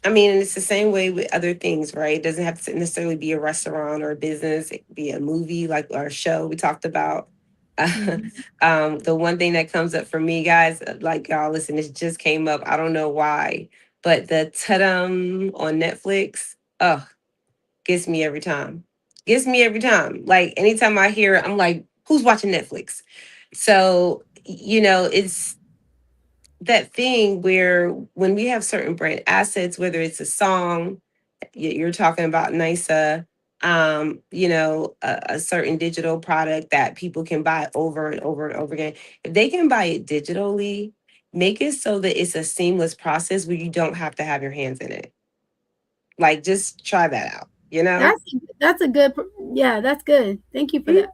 S1: I mean, and it's the same way with other things, right? It doesn't have to necessarily be a restaurant or a business. It could be a movie like our show we talked about.
S2: Hmm.
S1: The one thing that comes up for me, guys, like y'all listen, this just came up. I don't know why, but the Tadum on Netflix, oh, gets me every time. Gets me every time. Like anytime I hear it, I'm like, who's watching Netflix? So, it's that thing where when we have certain brand assets, whether it's a song, you're talking about NISA, a certain digital product that people can buy over and over and over again. If they can buy it digitally, make it so that it's a seamless process where you don't have to have your hands in it. Like just try that out, you know?
S2: That's that's a good. Yeah, that's good. Thank you for
S1: Mhm.
S2: that.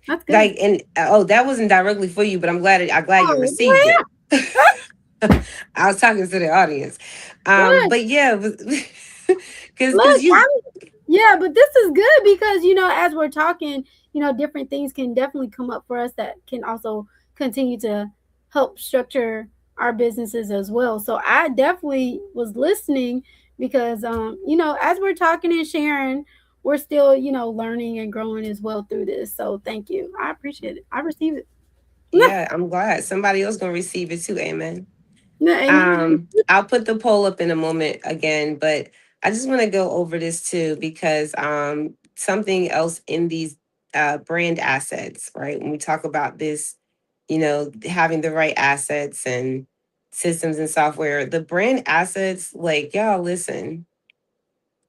S2: That's good.
S1: Like, and oh, that wasn't directly for you, but I'm glad you
S2: Oh,
S1: received it.
S2: well,
S1: I was talking to the audience.
S2: good.
S1: But yeah, because
S2: Look,
S1: you
S2: yeah, but this is good because as we're talking, different things can definitely come up for us that can also continue to help structure our businesses as well. So I definitely was listening because as we're talking and sharing, we're still, learning and growing as well through this. So thank you. I appreciate it. I receive it.
S1: yeah, I'm glad somebody else gonna receive it too. Amen.
S2: Yeah, amen.
S1: I'll put the poll up in a moment again, but I just want to go over this too because something else in these brand assets, right? When we talk about this, having the right assets and systems and software, the brand assets, like y'all listen,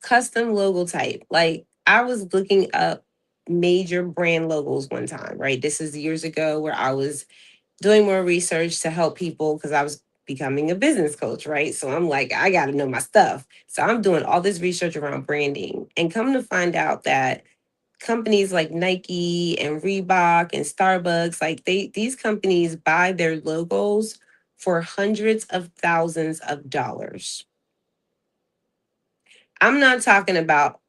S1: custom logo type. Like I was looking up major brand logos one time, right? This is years ago where I was doing more research to help people because I was becoming a business coach, right? So I'm like, I got to know my stuff. So I'm doing all this research around branding and come to find out that companies like Nike and Reebok and Starbucks, like these companies buy their logos for hundreds of thousands of dollars. I'm not talking about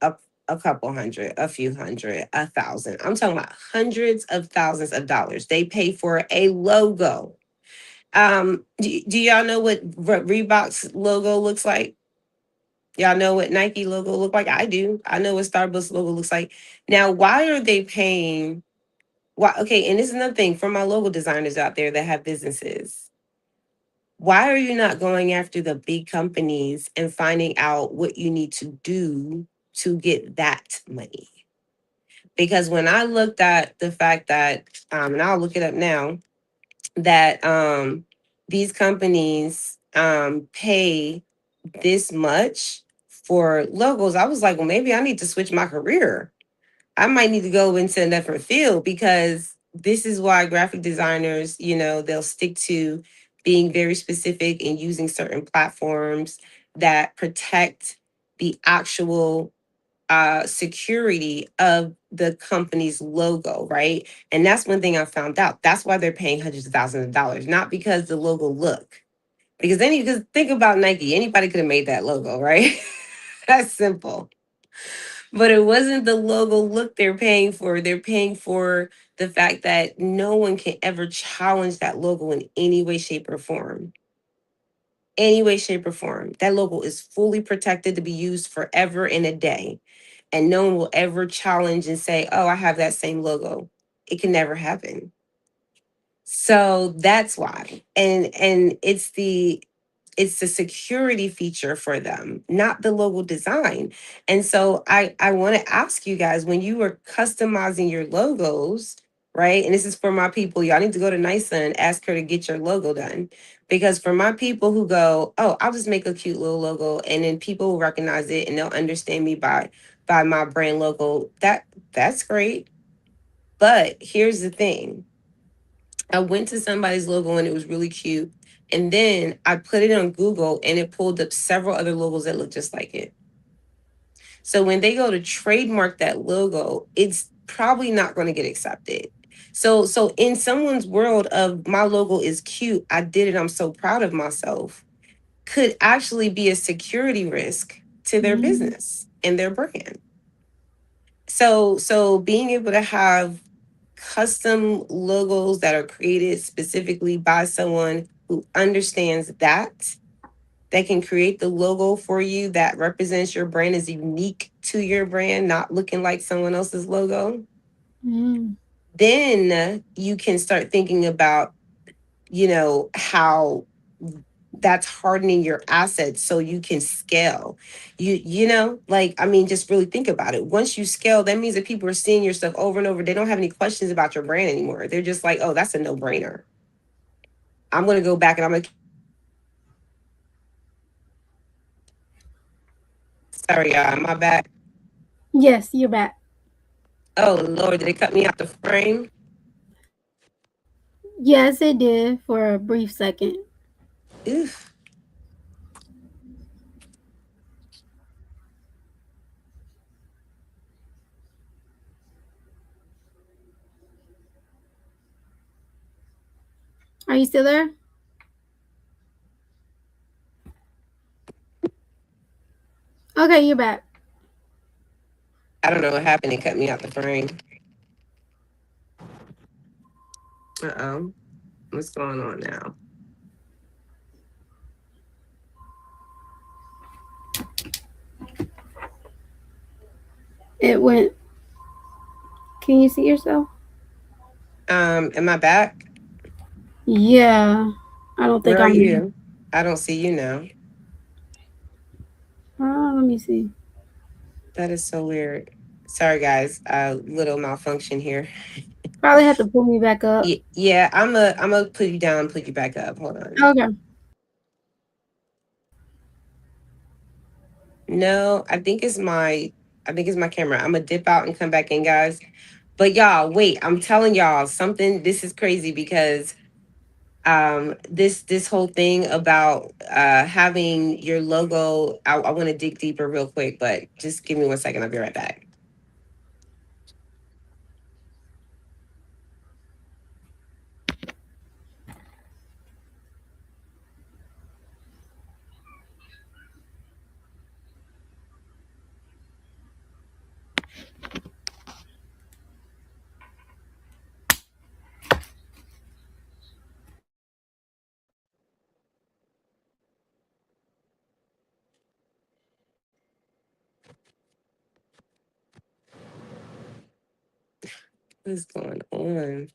S1: a, a couple hundred, a few hundred, 1,000. I'm talking about hundreds of thousands of dollars. They pay for a logo. Do y'all know what Reebok's logo looks like? Y'all know what Nike logo look like? I do. I know what Starbucks logo looks like. Now, why are they paying? Why? Okay, and this is another thing for my logo designers out there that have businesses. Why are you not going after the big companies and finding out what you need to do to get that money? Because when I looked at the fact that, and I'll look it up now, that these companies pay this much for logos, I was like, well, maybe I need to switch my career. I might need to go into a different field because this is why graphic designers, they'll stick to being very specific and using certain platforms that protect the actual security of the company's logo, right? And that's one thing I found out. That's why they're paying hundreds of thousands of dollars, not because the logo look. Because then you just think about Nike. Anybody could have made that logo, right? That's simple. But it wasn't the logo look they're paying for. They're paying for the fact that no one can ever challenge that logo in any way, shape, or form. Any way, shape, or form. That logo is fully protected to be used forever and a day. And no one will ever challenge and say, oh, I have that same logo. It can never happen. So that's why. And it's the security feature for them, not the logo design. And so I want to ask you guys, when you were customizing your logos, right? And this is for my people, y'all need to go to NISA and ask her to get your logo done. Because for my people who go, oh, I'll just make a cute little logo and then people will recognize it and they'll understand me by my brand logo. That's great. But here's the thing. I went to somebody's logo and it was really cute. And then I put it on Google and it pulled up several other logos that look just like it. So when they go to trademark that logo, it's probably not going to get accepted. So in someone's world of my logo is cute, I did it, I'm so proud of myself, could actually be a security risk to their
S2: Mm,
S1: business and their brand. So being able to have custom logos that are created specifically by someone who understands that can create the logo for you that represents your brand, is unique to your brand, not looking like someone else's logo,
S2: mm,
S1: then you can start thinking about, how that's hardening your assets so you can scale. Like, I mean, just really think about it. Once you scale, that means that people are seeing your stuff over and over. They don't have any questions about your brand anymore. They're just like, oh, that's a no-brainer. I'm going to go back and I'm going to, sorry, am I back?
S2: yes, you're back.
S1: Oh, Lord, did it cut me out the frame?
S2: Yes, it did for a brief second.
S1: Oof.
S2: Are you still there? Okay, you're back.
S1: I don't know what happened. It cut me out the frame. Uh-oh. What's going on now?
S2: It went. Can you see yourself?
S1: Am I back?
S2: Yeah. I don't think
S1: Where are
S2: I'm.
S1: you? I don't see you now.
S2: Let me see.
S1: That is so weird. Sorry, guys. Little malfunction here.
S2: Probably have to pull me back up.
S1: Yeah, I'm a put you down, put you back up. Hold on.
S2: Okay.
S1: No, I think it's my camera. I'm gonna dip out and come back in, guys. But y'all, wait, I'm telling y'all something. This is crazy because this whole thing about having your logo, I want to dig deeper real quick, but just give me 1 second. I'll be right back. What's going on?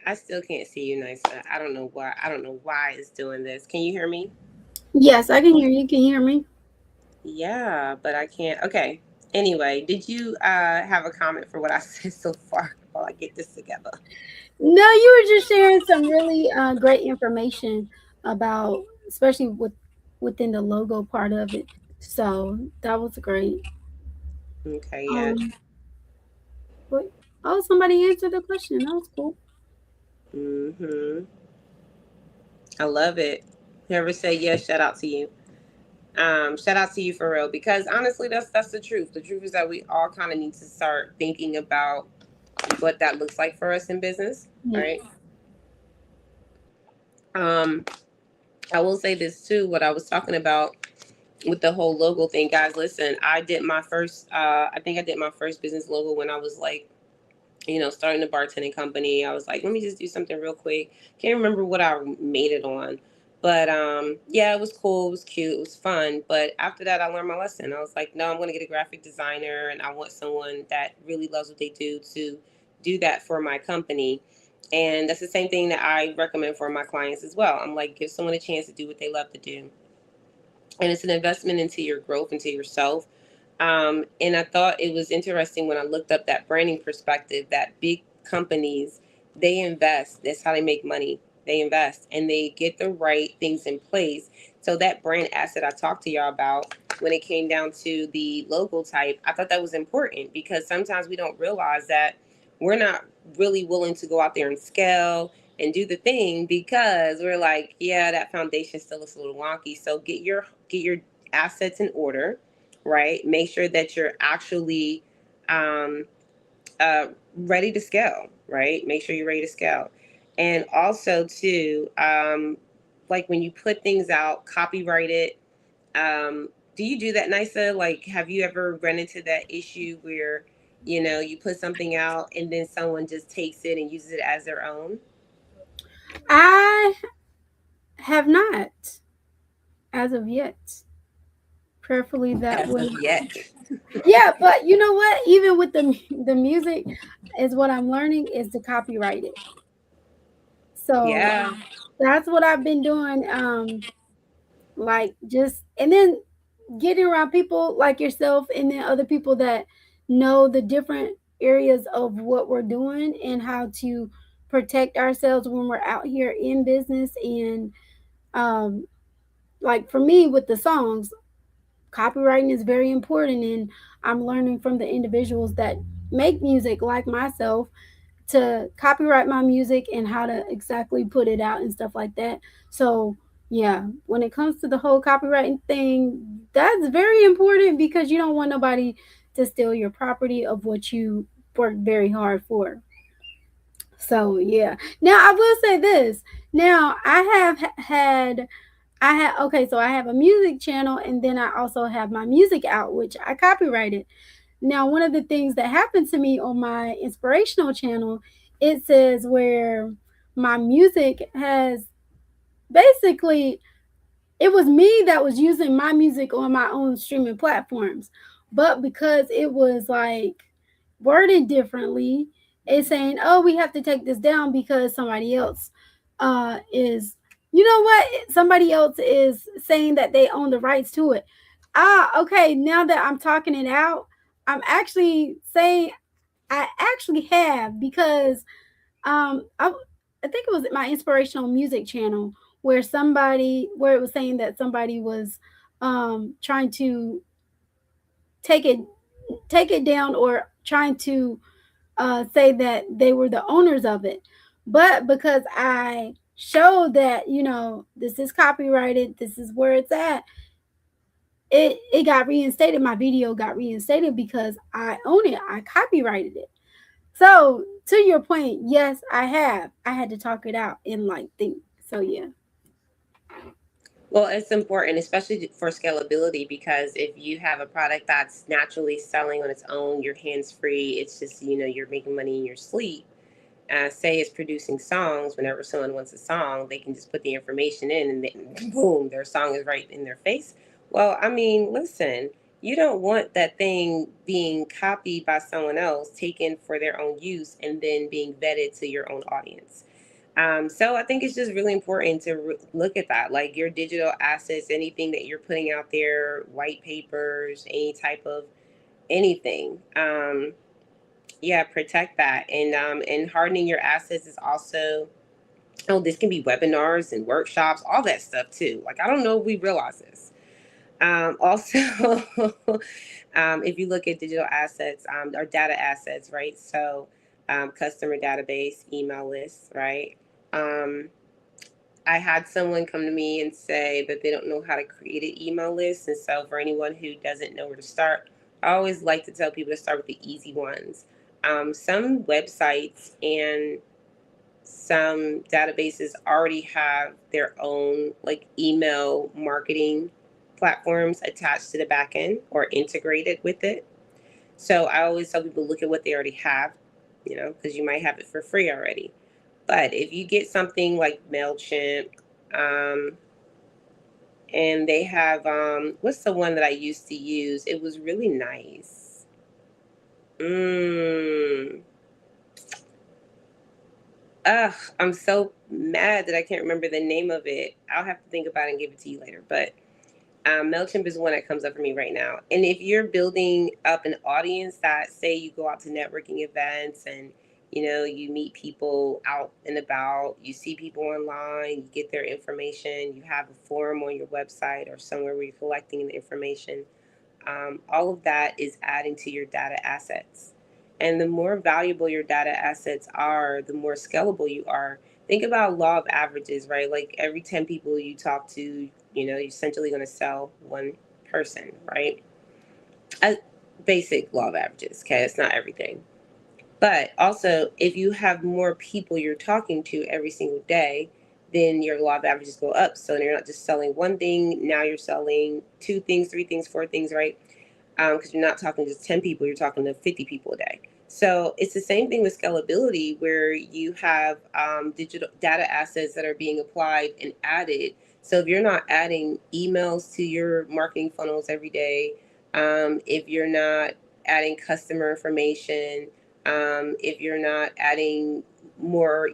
S1: I still can't see you, Nisa. I don't know why. I don't know why it's doing this. Can you hear me?
S2: Yes, I can hear you. Can you hear me?
S1: Yeah, but I can't. Okay. Anyway, did you have a comment for what I said so far while I get this together?
S2: No, you were just sharing some really great information about, especially within the logo part of it. So that was great.
S1: Okay, yeah.
S2: Um, but, oh, somebody answered the question. That was cool.
S1: Mhm. I love it. Whoever said yes, shout out to you. Shout out to you for real, because honestly, that's the truth. The truth is that we all kind of need to start thinking about what that looks like for us in business,
S2: Yeah.
S1: right? Um, I will say this too. What I was talking about with the whole logo thing, guys. Listen, I did my first. I think I did my first business logo when I was like, starting a bartending company. I was like, let me just do something real quick. Can't remember what I made it on. But yeah, it was cool. It was cute. It was fun. But after that, I learned my lesson. I was like, no, I'm going to get a graphic designer, and I want someone that really loves what they do to do that for my company. And that's the same thing that I recommend for my clients as well. I'm like, give someone a chance to do what they love to do, and it's an investment into your growth, into yourself. And I thought it was interesting when I looked up that branding perspective that big companies, they invest. That's how they make money. They invest and they get the right things in place. So that brand asset I talked to y'all about when it came down to the logo type, I thought that was important because sometimes we don't realize that we're not really willing to go out there and scale and do the thing because we're like, yeah, that foundation still looks a little wonky. So get your assets in order, right? Make sure that you're actually um, ready to scale, right? Make sure you're ready to scale. And also, too, like when you put things out, copyright it. Do you do that, Nisa? Like, have you ever run into that issue where, you put something out and then someone just takes it and uses it as their own?
S2: I have not, as of yet. Prayerfully, that
S1: As
S2: would.
S1: of yet.
S2: Yeah, but you know what? Even with the music, is what I'm learning is to copyright it. So
S1: Yeah.
S2: that's what I've been doing. Like just and then getting around people like yourself, and then other people that know the different areas of what we're doing and how to protect ourselves when we're out here in business. And um, like for me with the songs, copywriting is very important, and I'm learning from the individuals that make music like myself to copyright my music and how to exactly put it out and stuff like that. So, yeah, when it comes to the whole copywriting thing, that's very important because you don't want nobody to steal your property of what you worked very hard for. So, yeah. Now, I will say this. Now, okay, so I have a music channel, and then I also have my music out, which I copyrighted. Now, one of the things that happened to me on my inspirational channel, it says where my music has basically, it was me that was using my music on my own streaming platforms. But because it was like worded differently, it's saying, oh, we have to take this down because somebody else is, you know what? Somebody else is saying that they own the rights to it. Ah, okay. Now that I'm talking it out, I'm actually saying I actually have because I think it was my inspirational music channel where it was saying that somebody was trying to take it take it down, or trying to say that they were the owners of it. But because I showed that, this is copyrighted, this is where it's at, it got reinstated. My video got reinstated because I own it. I copyrighted it. So to your point, yes, I have. I had to talk it out and like think. So yeah.
S1: Well, it's important, especially for scalability, because if you have a product that's naturally selling on its own, you're hands free, it's just, you're making money in your sleep. Say it's producing songs. Whenever someone wants a song, they can just put the information in and then boom, their song is right in their face. Well, I mean, listen, you don't want that thing being copied by someone else, taken for their own use, and then being vetted to your own audience. So I think it's just really important to look at that, like your digital assets, anything that you're putting out there, white papers, any type of anything. Yeah, protect that, and hardening your assets is also. Oh, this can be webinars and workshops, all that stuff too. Like I don't know if we realize this. Also, if you look at digital assets or data assets, right? So, customer database, email lists, right? Um, I had someone come to me and say that they don't know how to create an email list. And so, for anyone who doesn't know where to start, I always like to tell people to start with the easy ones. Some websites and some databases already have their own like email marketing platforms attached to the back end or integrated with it. So I always tell people look at what they already have, because you might have it for free already. But if you get something like MailChimp, um, and they have what's the one that I used to use? It was really nice. Mm. Ugh, I'm so mad that I can't remember the name of it. I'll have to think about it and give it to you later. But MailChimp is one that comes up for me right now. And if you're building up an audience that, say, you go out to networking events and you meet people out and about, you see people online, you get their information, you have a forum on your website or somewhere where you're collecting the information, all of that is adding to your data assets. And the more valuable your data assets are, the more scalable you are. Think about law of averages, right? Like every 10 people you talk to, you're essentially going to sell one person, right? A basic law of averages, okay? It's not everything. But also, if you have more people you're talking to every single day, then your law of averages go up. So you're not just selling one thing, now you're selling two things, three things, four things, right? Because you're not talking to just 10 people, you're talking to 50 people a day. So it's the same thing with scalability, where you have digital data assets that are being applied and added. So if you're not adding emails to your marketing funnels every day, if you're not adding customer information, if you're not adding more,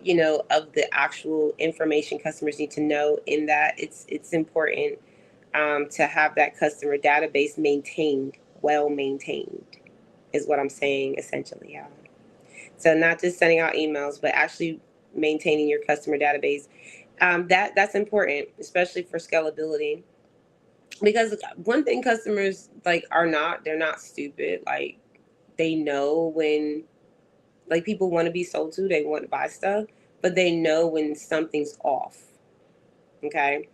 S1: of the actual information customers need to know, in that it's important to have that customer database maintained, well maintained, is what I'm saying essentially. Yeah. So not just sending out emails, but actually maintaining your customer database. That's important, especially for scalability. Because one thing customers like they're not stupid. Like they know when like people want to be sold to, they want to buy stuff, but they know when something's off. Okay.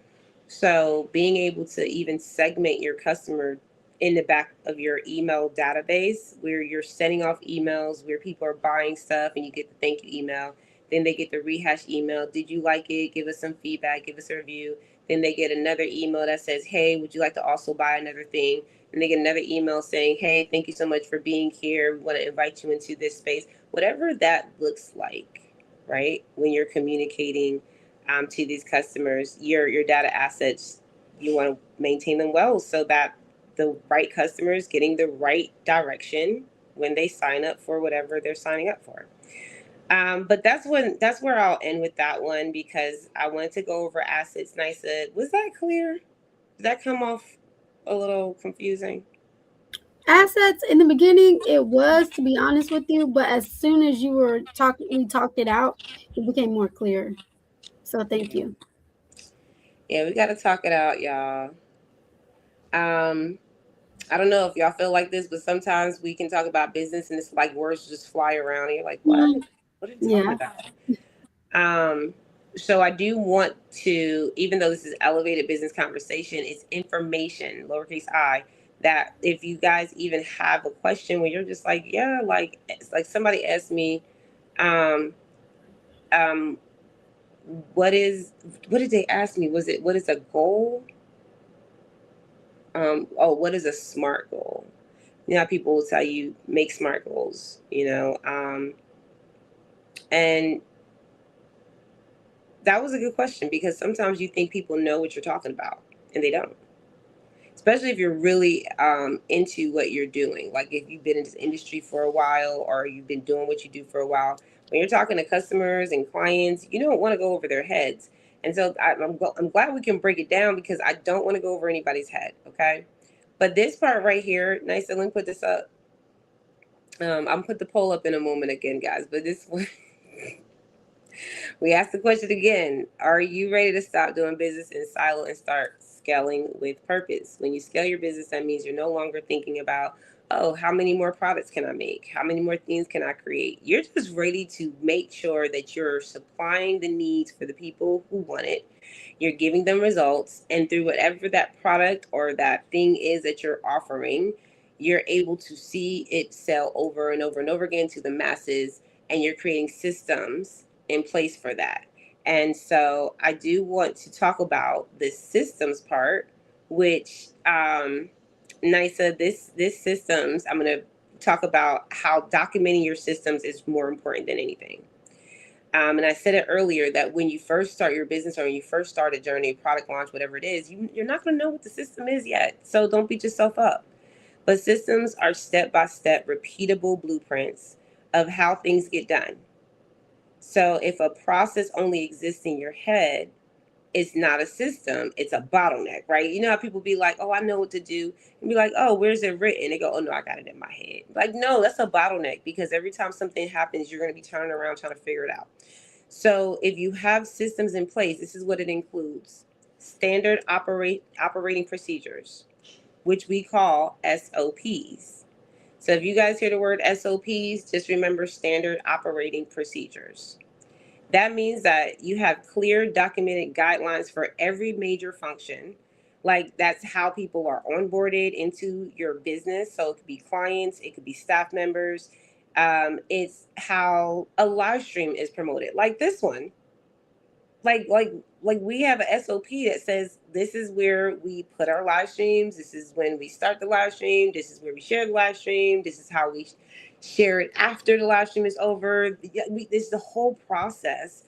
S1: So being able to even segment your customer in the back of your email database, where you're sending off emails where people are buying stuff and you get the thank you email, then they get the rehash email. Did you like it? Give us some feedback, give us a review. Then they get another email that says, hey, would you like to also buy another thing? And they get another email saying, hey, thank you so much for being here. We want to invite you into this space. Whatever that looks like, right? When you're communicating to these customers, your data assets, you want to maintain them well so that the right customers getting the right direction when they sign up for whatever they're signing up for. But that's where I'll end with that one, because I wanted to go over assets. Nisa, was that clear? Did that come off a little confusing?
S2: Assets in the beginning, it was, to be honest with you, but as soon as you were talking, we talked it out, it became more clear. So thank you.
S1: Yeah, we got to talk it out, y'all. Um, I don't know if y'all feel like this, but sometimes we can talk about business and it's like words just fly around and you're like, what?
S2: Mm,
S1: What are you talking
S2: yeah.
S1: about? Um, so I do want to, even though this is elevated business conversation, it's information, lowercase I, that if you guys even have a question where you're just like, yeah, like it's like somebody asked me, um, um, what is, what did they ask me? Was it, what is a goal? Oh, what is a SMART goal? People will tell you make SMART goals, and that was a good question, because sometimes you think people know what you're talking about and they don't, especially if you're really into what you're doing. Like if you've been in this industry for a while or you've been doing what you do for a while, When you're talking to customers and clients, you don't want to go over their heads. And so I'm glad we can break it down because I don't want to go over anybody's head. Okay. But this part right here, nice. Let me put this up. I'm put the poll up in a moment again, guys. But this we asked the question again. Are you ready to stop doing business in silo and start scaling with purpose? When you scale your business, that means you're no longer thinking about, oh, how many more products can I make? How many more things can I create? You're just ready to make sure that you're supplying the needs for the people who want it. You're giving them results, and through whatever that product or that thing is that you're offering, you're able to see it sell over and over and over again to the masses, and you're creating systems in place for that. And so I do want to talk about the systems part, which NISA, this systems, I'm going to talk about how documenting your systems is more important than anything. And I said it earlier that when you first start your business or when you first start a journey, product launch, whatever it is, you're not going to know what the system is yet. So don't beat yourself up. But systems are step by step, repeatable blueprints of how things get done. So if a process only exists in your head, it's not a system, it's a bottleneck, right? You know how people be like, oh, I know what to do. And be like, oh, where's it written? They go, oh, no, I got it in my head. Like, no, that's a bottleneck because every time something happens, you're going to be turning around trying to figure it out. So if you have systems in place, this is what it includes: standard operating procedures, which we call SOPs. So if you guys hear the word SOPs, just remember standard operating procedures. That means that you have clear documented guidelines for every major function. Like that's how people are onboarded into your business. So it could be clients, it could be staff members. It's how a live stream is promoted, like this one. like like like we have a SOP that says this is where we put our live streams. This is when we start the live stream. This is where we share the live stream. This is how we share it after the live stream is over. This is the whole process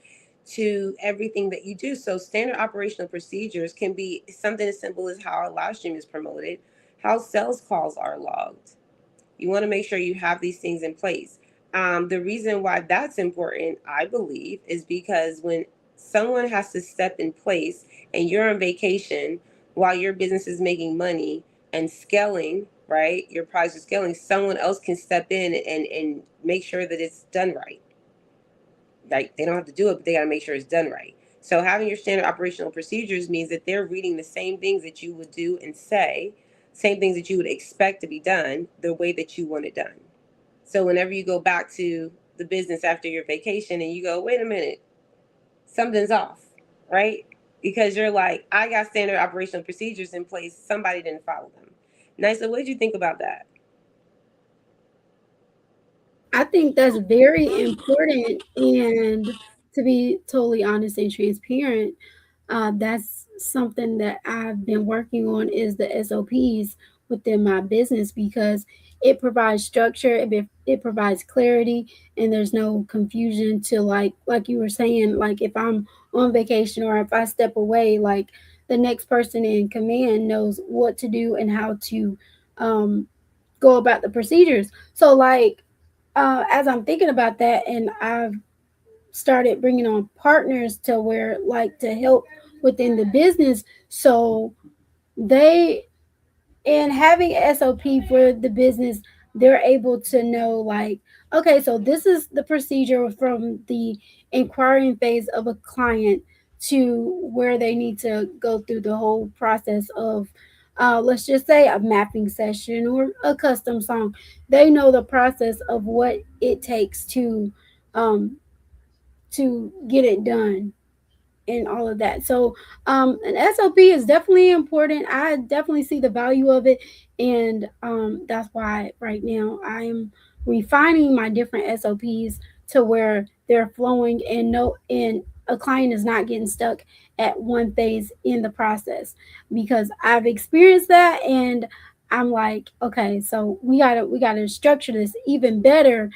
S1: to everything that you do. So standard operational procedures can be something as simple as how a live stream is promoted, how sales calls are logged. You want to make sure you have these things in place. The reason why that's important, I believe, is because when someone has to step in place and you're on vacation while your business is making money and scaling, right? Your products are scaling, someone else can step in and make sure that it's done right. Like they don't have to do it, but they got to make sure it's done right. So having your standard operational procedures means that they're reading the same things that you would do and say, same things that you would expect to be done, the way that you want it done. So whenever you go back to the business after your vacation and you go, wait a minute, something's off, right? Because you're like, I got standard operational procedures in place, somebody didn't follow them. Nice. So what did you think about that?
S2: I think that's very important. And to be totally honest and transparent, that's something that I've been working on is the SOPs within my business because it provides structure, it provides clarity, and there's no confusion to like you were saying, like if I'm on vacation or if I step away, like the next person in command knows what to do and how to um, go about the procedures. So like as I'm thinking about that, and I've started bringing on partners to where like to help within the business, so they and having SOP for the business, they're able to know like, okay, so this is the procedure from the inquiring phase of a client to where they need to go through the whole process of let's just say a mapping session or a custom song. They know the process of what it takes um, to get it done and all of that. So, an SOP is definitely important. I definitely see the value of it, and that's why right now I am refining my different SOPs to where they're flowing and no and a client is not getting stuck at one phase in the process because I've experienced that and I'm like, okay, so we gotta structure this even better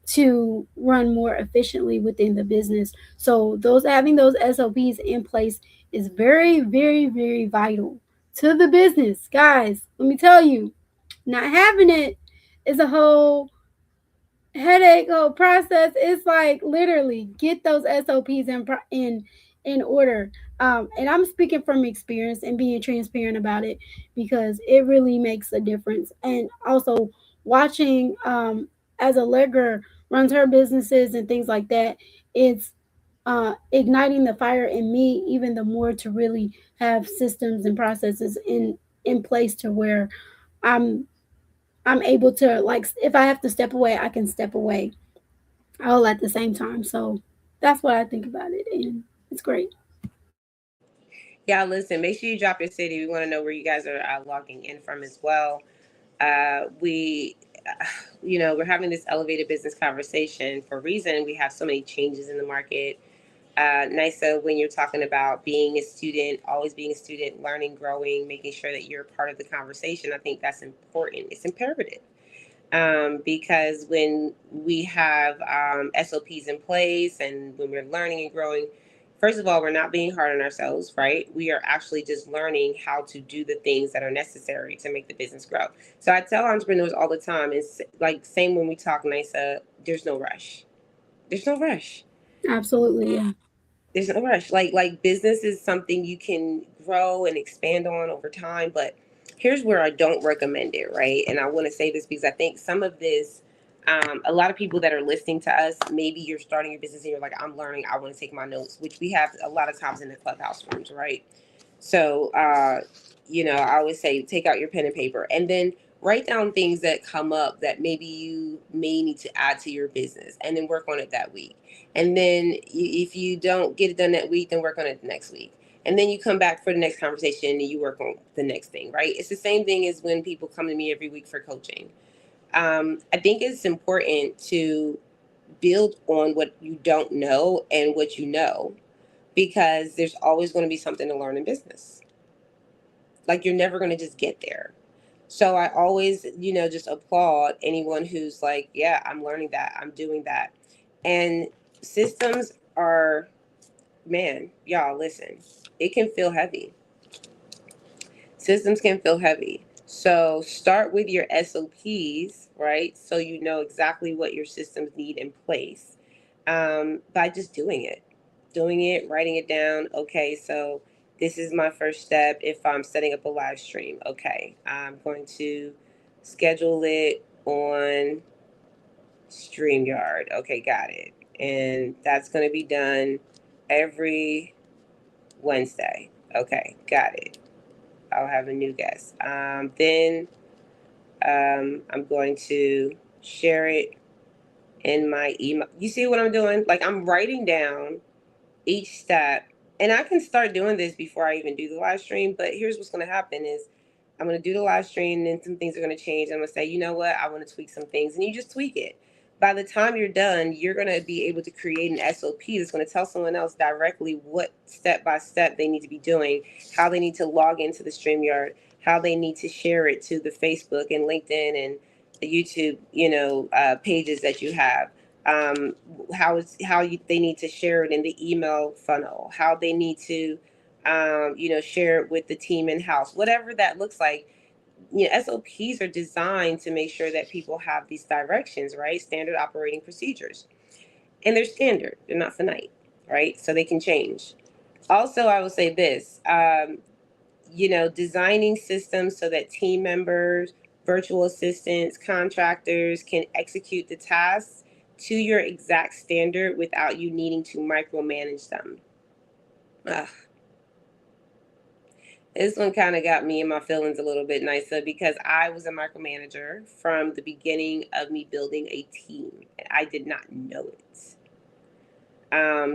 S2: to run more efficiently within the business. So those having those SOPs in place is very, very, very vital to the business. Guys, let me tell you, not having it is a whole headache process. It's like literally get those SOPs in order. And I'm speaking from experience and being transparent about it because it really makes a difference. And also watching as Allegra runs her businesses and things like that, it's igniting the fire in me even the more to really have systems and processes in place to where I'm I'm able to, like, if I have to step away, I can step away all at the same time. So that's what I think about it, and it's great.
S1: Yeah, listen, make sure you drop your city. We want to know where you guys are logging in from as well. We, we're having this elevated business conversation for a reason. We have so many changes in the market. NISA, when you're talking about being a student, always being a student, learning, growing, making sure that you're part of the conversation, I think that's important. It's imperative. Because when we have SOPs in place and when we're learning and growing, first of all, we're not being hard on ourselves, right? We are actually just learning how to do the things that are necessary to make the business grow. So I tell entrepreneurs all the time, it's like same when we talk NISA, there's no rush. There's no rush.
S2: Absolutely, yeah.
S1: There's no rush. Like business is something you can grow and expand on over time, but here's where I don't recommend it, right? And I want to say this because I think some of this, a lot of people that are listening to us, maybe you're starting your business and you're like, I'm learning, I want to take my notes, which we have a lot of times in the clubhouse rooms, right? So, I always say take out your pen and paper and then write down things that come up that maybe you may need to add to your business and then work on it that week. And then if you don't get it done that week, then work on it the next week. And then you come back for the next conversation and you work on the next thing, right? It's the same thing as when people come to me every week for coaching. I think it's important to build on what you don't know and what you know because there's always going to be something to learn in business. Like you're never going to just get there. So I always, just applaud anyone who's like, yeah, I'm learning that, I'm doing that. And systems are, man, y'all, listen, it can feel heavy. Systems can feel heavy. So start with your SOPs, right? So you know exactly what your systems need in place by just doing it, writing it down. Okay, so this is my first step if I'm setting up a live stream. Okay, I'm going to schedule it on StreamYard. Okay, got it. And that's going to be done every Wednesday. Okay, got it. I'll have a new guest. Then I'm going to share it in my email. You see what I'm doing? Like I'm writing down each step, and I can start doing this before I even do the live stream. But here's what's going to happen is I'm going to do the live stream, and then some things are going to change. I'm going to say, you know what? I want to tweak some things, and you just tweak it. By the time you're done, you're going to be able to create an SOP that's going to tell someone else directly what step by step they need to be doing, how they need to log into the StreamYard, how they need to share it to the Facebook and LinkedIn and the YouTube, pages that you have. They need to share it in the email funnel, how they need to, share it with the team in house, whatever that looks like. SOPs are designed to make sure that people have these directions, right? Standard operating procedures. And they're standard, they're not finite, right? So they can change. Also, I will say this designing systems so that team members, virtual assistants, contractors can execute the tasks to your exact standard without you needing to micromanage them. Ugh. This one kind of got me in my feelings a little bit, Nisa, because I was a micromanager from the beginning of me building a team, and I did not know it.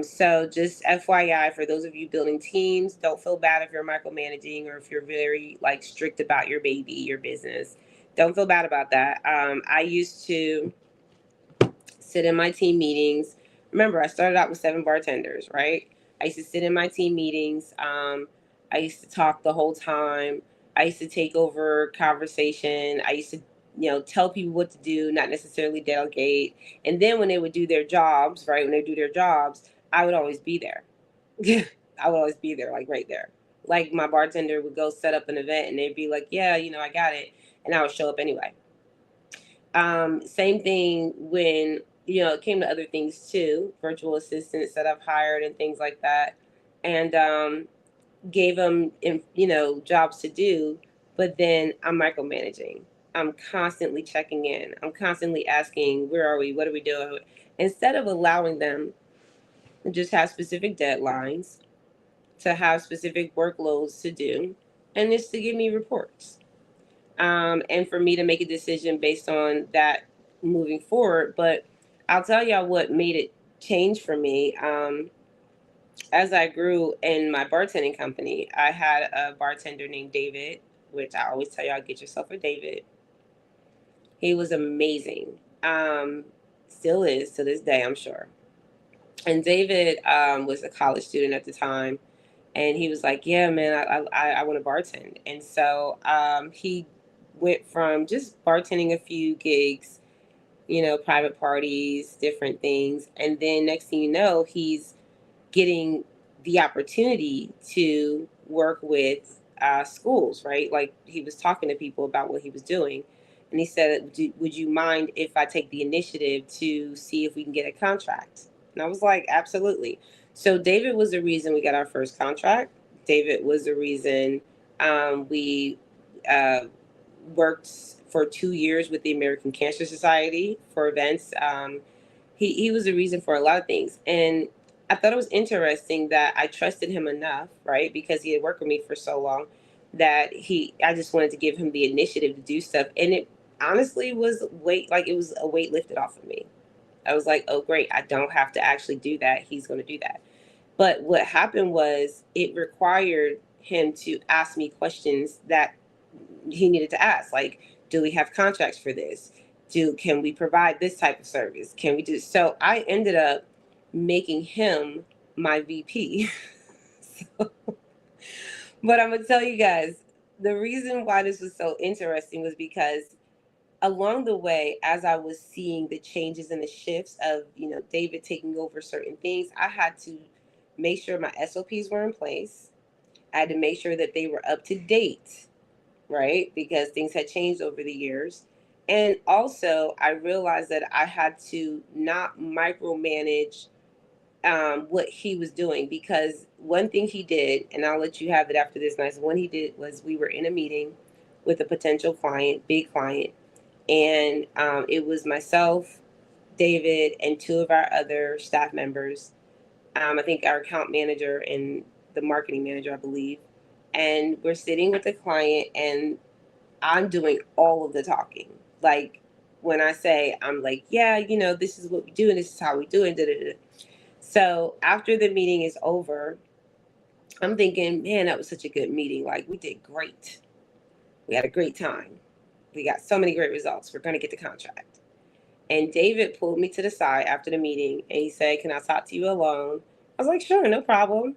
S1: So just FYI, for those of you building teams, don't feel bad if you're micromanaging or if you're very like strict about your baby, your business. Don't feel bad about that. I used to sit in my team meetings. Remember, I started out with 7 bartenders, right? I used to sit in my team meetings. I used to talk the whole time. I used to take over conversation. I used to, tell people what to do, not necessarily delegate. And then when they would do their jobs, right? When they do their jobs, I would always be there. I would always be there, like right there. Like my bartender would go set up an event and they'd be like, yeah, I got it. And I would show up anyway. Same thing when, it came to other things too, virtual assistants that I've hired and things like that. And gave them, jobs to do, but then I'm micromanaging. I'm constantly checking in. I'm constantly asking, where are we? What are we doing? Instead of allowing them to just have specific deadlines, to have specific workloads to do, and it's to give me reports. And for me to make a decision based on that moving forward. But I'll tell y'all what made it change for me. As I grew in my bartending company, I had a bartender named David, which I always tell y'all, get yourself a David. He was amazing. Still is to this day, I'm sure. And David was a college student at the time, and he was like, "Yeah, man, I want to bartend." And so he went from just bartending a few gigs, private parties, different things, and then next thing you know, he's getting the opportunity to work with schools, right? Like he was talking to people about what he was doing. And he said, "Would you mind if I take the initiative to see if we can get a contract?" And I was like, "Absolutely." So David was the reason we got our first contract. David was the reason we uh, worked for 2 years with the American Cancer Society for events. He was the reason for a lot of things. And I thought it was interesting that I trusted him enough, right? Because he had worked with me for so long that I just wanted to give him the initiative to do stuff. And it honestly was it was a weight lifted off of me. I was like, oh, great. I don't have to actually do that. He's going to do that. But what happened was it required him to ask me questions that he needed to ask. Like, do we have contracts for this? Can we provide this type of service? Can we do so? I ended up making him my VP. So, but I'm gonna tell you guys, the reason why this was so interesting was because along the way, as I was seeing the changes and the shifts of, David taking over certain things, I had to make sure my SOPs were in place. I had to make sure that they were up to date, right? Because things had changed over the years. And also, I realized that I had to not micromanage what he was doing, because one thing he did, and I'll let you have it after this nice one he did, was we were in a meeting with a potential client, big client, and it was myself, David, and two of our other staff members. I think our account manager and the marketing manager, I believe. And we're sitting with the client, and I'm doing all of the talking. Like when I say, I'm like, yeah, this is what we do, and this is how we do it. Da, da, da. So after the meeting is over, I'm thinking, man, that was such a good meeting. Like we did great. We had a great time. We got so many great results. We're going to get the contract. And David pulled me to the side after the meeting and he said, "Can I talk to you alone?" I was like, "Sure, no problem."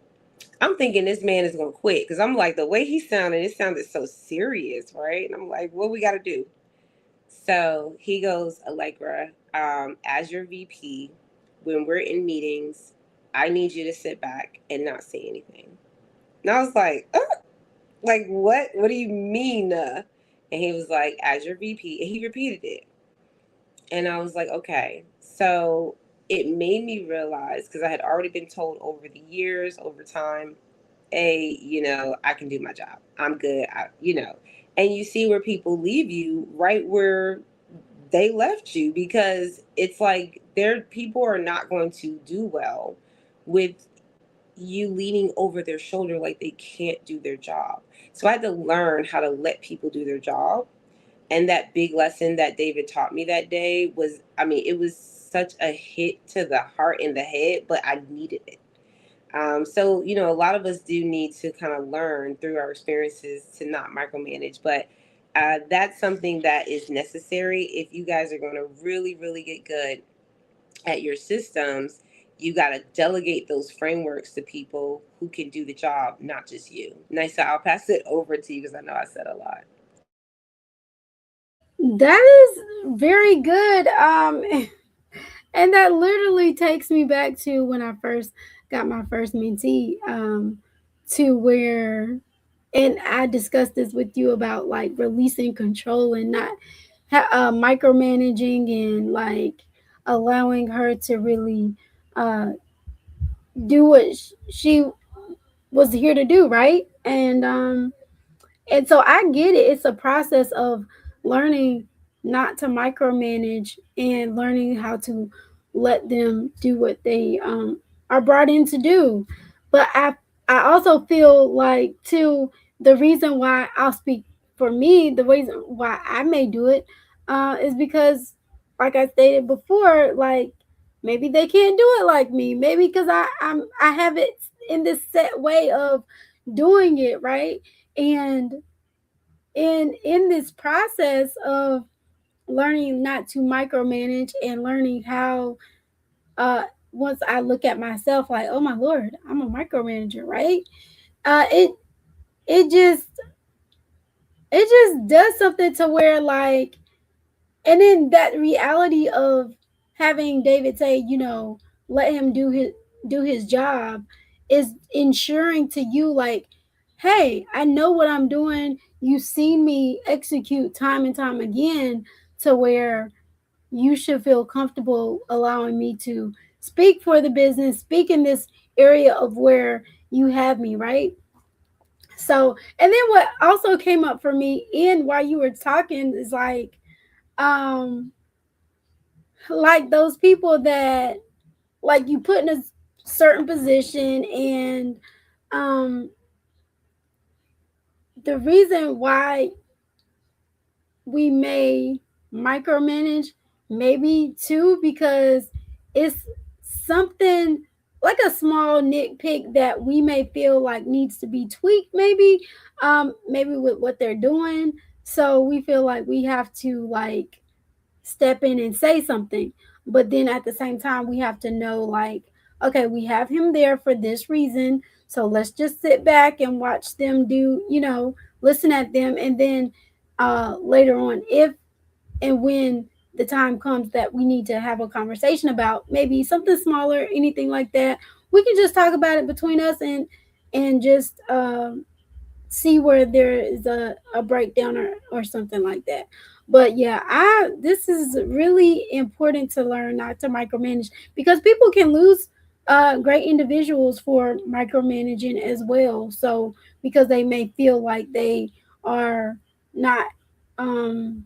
S1: I'm thinking this man is going to quit because I'm like, the way he sounded, it sounded so serious, right? And I'm like, what we got to do? So he goes, "Allegra, as your VP, when we're in meetings, I need you to sit back and not say anything." And I was like, what? What do you mean? And he was like, "As your VP," and he repeated it. And I was like, okay. So it made me realize, because I had already been told over the years, over time, hey, I can do my job. I'm good. And you see where people leave you right where they left you, because it's like their people are not going to do well with you leaning over their shoulder like they can't do their job. So I had to learn how to let people do their job. And that big lesson that David taught me that day was, I mean, it was such a hit to the heart and the head, but I needed it. So, a lot of us do need to kind of learn through our experiences to not micromanage, but that's something that is necessary if you guys are going to really, really get good at your systems. You got to delegate those frameworks to people who can do the job, not just you. Nice. So I'll pass it over to you because I know I said a lot.
S2: That is very good. And that literally takes me back to when I first got my first mentee, to where, and I discussed this with you about like releasing control and not micromanaging and like allowing her to really uh, do what she was here to do, right? And so I get it. It's a process of learning not to micromanage and learning how to let them do what they are brought in to do. But I also feel like too, the reason why I'll speak for me, the reason why I may do it is because, like I stated before, like maybe they can't do it like me. Maybe because I have it in this set way of doing it, right? And in this process of learning not to micromanage and learning how uh once I look at myself like, oh my lord, I'm a micromanager, right? It it just it just does something to where like, and then that reality of having David say, let him do his job is ensuring to you like, hey, I know what I'm doing. You've seen me execute time and time again, to where you should feel comfortable allowing me to speak for the business, speak in this area of where you have me, right? So, and then what also came up for me in while you were talking is um like those people that like you put in a certain position, and um the reason why we may micromanage maybe too because it's something like a small nitpick that we may feel like needs to be tweaked, maybe with what they're doing, so we feel like we have to like step in and say something. But then at the same time, we have to know, like, okay, we have him there for this reason. So let's just sit back and watch them do, listen at them. And then later on, if and when the time comes that we need to have a conversation about maybe something smaller, anything like that, we can just talk about it between us and just see where there is a breakdown or something like that. But yeah, I this is really important to learn not to micromanage because people can lose great individuals for micromanaging as well. So because they may feel like they are not um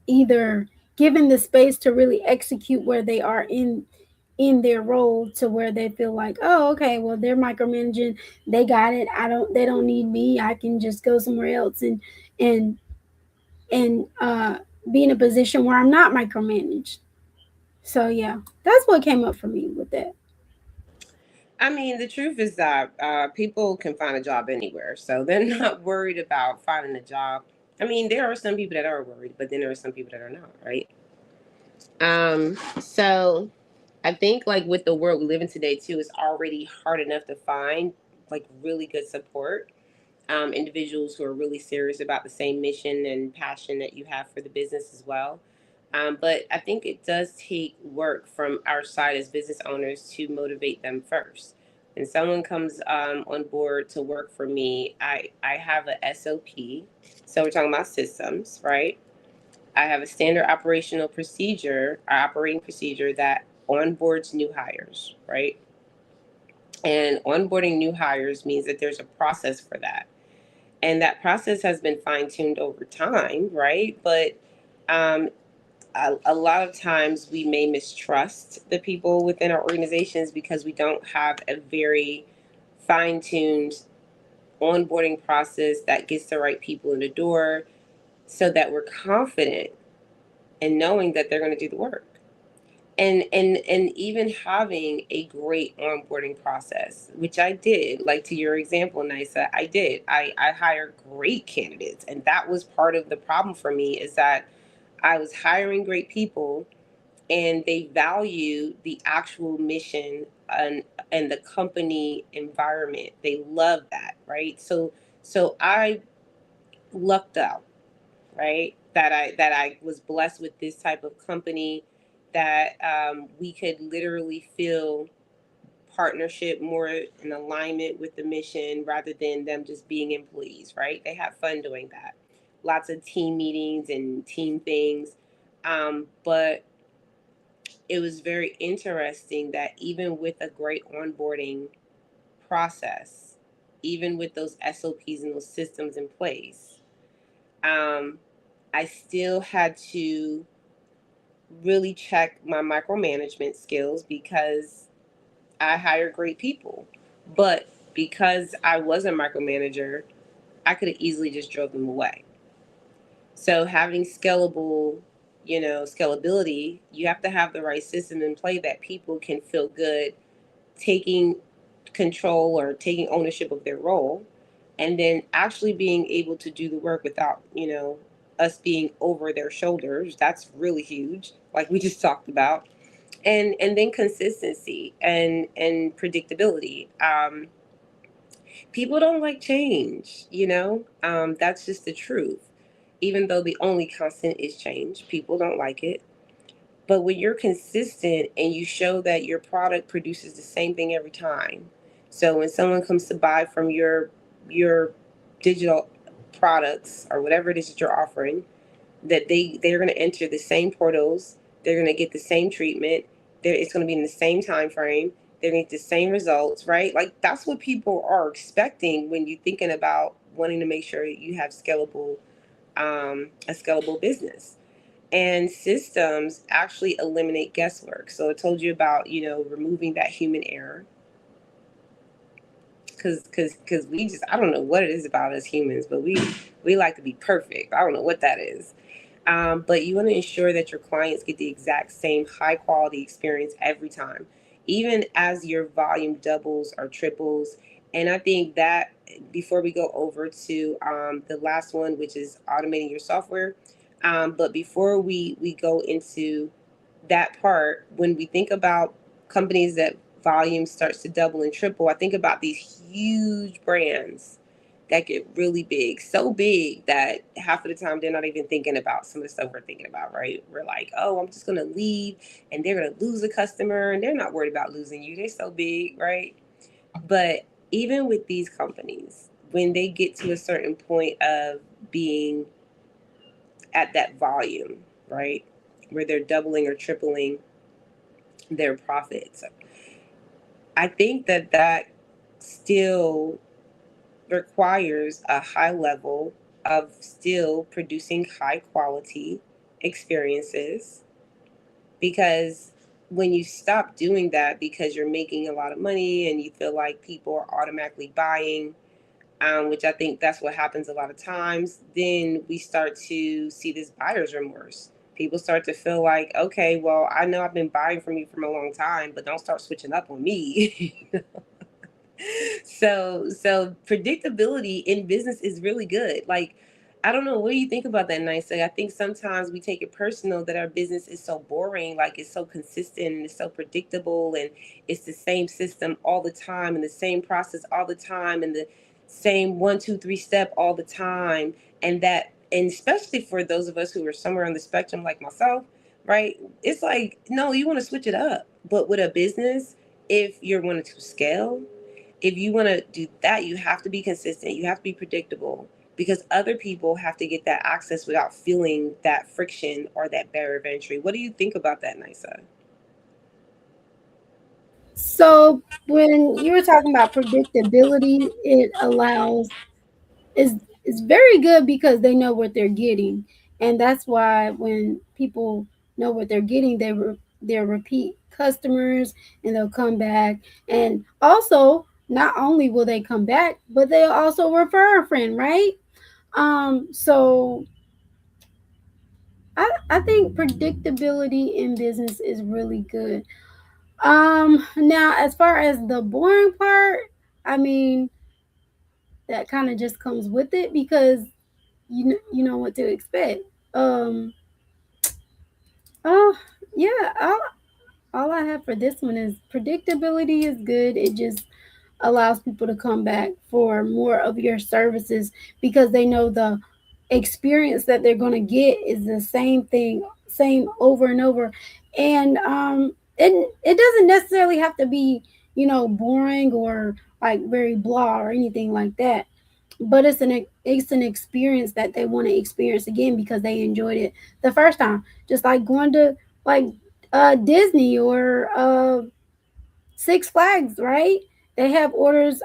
S2: either given the space to really execute where they are in their role, to where they feel like, oh, okay, well, they're micromanaging, they got it, they don't need me, I can just go somewhere else and and be in a position where I'm not micromanaged. So yeah, that's what came up for me with that.
S1: I mean, the truth is that people can find a job anywhere, so they're not worried about finding a job. I mean, there are some people that are worried, but then there are some people that are not, right? So I think like with the world we live in today too, it's already hard enough to find like really good support. Individuals who are really serious about the same mission and passion that you have for the business as well. But I think it does take work from our side as business owners to motivate them first. When someone comes on board to work for me, I have a SOP. So we're talking about systems, right? I have a standard operational procedure, operating procedure that onboards new hires, right? And onboarding new hires means that there's a process for that. And that process has been fine tuned over time, right? But um, a lot of times we may mistrust the people within our organizations because we don't have a very fine tuned onboarding process that gets the right people in the door so that we're confident in knowing that they're going to do the work. And even having a great onboarding process, which I did, like to your example, Nisa, I hired great candidates, and that was part of the problem for me is that I was hiring great people and they value the actual mission and the company environment. They love that, right? So I lucked out, right? That I was blessed with this type of company that we could literally feel partnership more in alignment with the mission rather than them just being employees, right? They have fun doing that. lots of team meetings and team things. But it was very interesting that even with a great onboarding process, even with those SOPs and those systems in place, um, I still had to really check my micromanagement skills because I hire great people. But because I was a micromanager, I could have easily just drove them away. So having scalability, you have to have the right system in play that people can feel good taking control or taking ownership of their role, and then actually being able to do the work without, us being over their shoulders. That's really huge, like we just talked about. And then consistency and predictability. People don't like change, that's just the truth. Even though the only constant is change, people don't like it. But when you're consistent and you show that your product produces the same thing every time, so when someone comes to buy from your digital products or whatever it is that you're offering, that they're going to enter the same portals, they're going to get the same treatment, it's going to be in the same time frame, they're going to get the same results, right? Like that's what people are expecting when you're thinking about wanting to make sure you have a scalable business. And systems actually eliminate guesswork. So I told you about, removing that human error, because we just, I don't know what it is about us humans, but we like to be perfect. I don't know what that is. But you want to ensure that your clients get the exact same high quality experience every time, even as your volume doubles or triples. And I think that before we go over to the last one, which is automating your software, but before we go into that part, when we think about companies that volume starts to double and triple, I think about these huge brands that get really big, so big that half of the time they're not even thinking about some of the stuff we're thinking about, right? We're like, oh, I'm just gonna leave and they're gonna lose a customer, and they're not worried about losing you. They're so big, right? But even with these companies, when they get to a certain point of being at that volume, right? Where they're doubling or tripling their profits. I think that still requires a high level of still producing high quality experiences, because when you stop doing that because you're making a lot of money and you feel like people are automatically buying, which I think that's what happens a lot of times, then we start to see this buyer's remorse. People start to feel like, okay, well, I know I've been buying from you for a long time, but don't start switching up on me. So predictability in business is really good. Like, I don't know, what do you think about that, Nice? Like, I think sometimes we take it personal that our business is so boring, like it's so consistent and it's so predictable, and it's the same system all the time and the same process all the time and the same 1 2 3 step all the time. And especially for those of us who are somewhere on the spectrum like myself, right? It's like, no, you want to switch it up. But with a business, if you're wanting to scale, if you want to do that, you have to be consistent. You have to be predictable, because other people have to get that access without feeling that friction or that barrier of entry. What do you think about that, Nisa?
S2: So when you were talking about predictability, it allows is very good because they know what they're getting, and that's why when people know what they're getting, they're repeat customers and they'll come back. And also, not only will they come back, but they'll also refer a friend, right? So I think predictability in business is really good. Now as far as the boring part, I mean, that kind of just comes with it because you know what to expect. Um, oh yeah, all I have for this one is predictability is good. It just allows people to come back for more of your services because they know the experience that they're going to get is the same thing, same over and over. And it doesn't necessarily have to be, boring or like very blah or anything like that. but it's an experience that they want to experience again because they enjoyed it the first time. Just like going to like Disney or Six Flags, right? They have orders,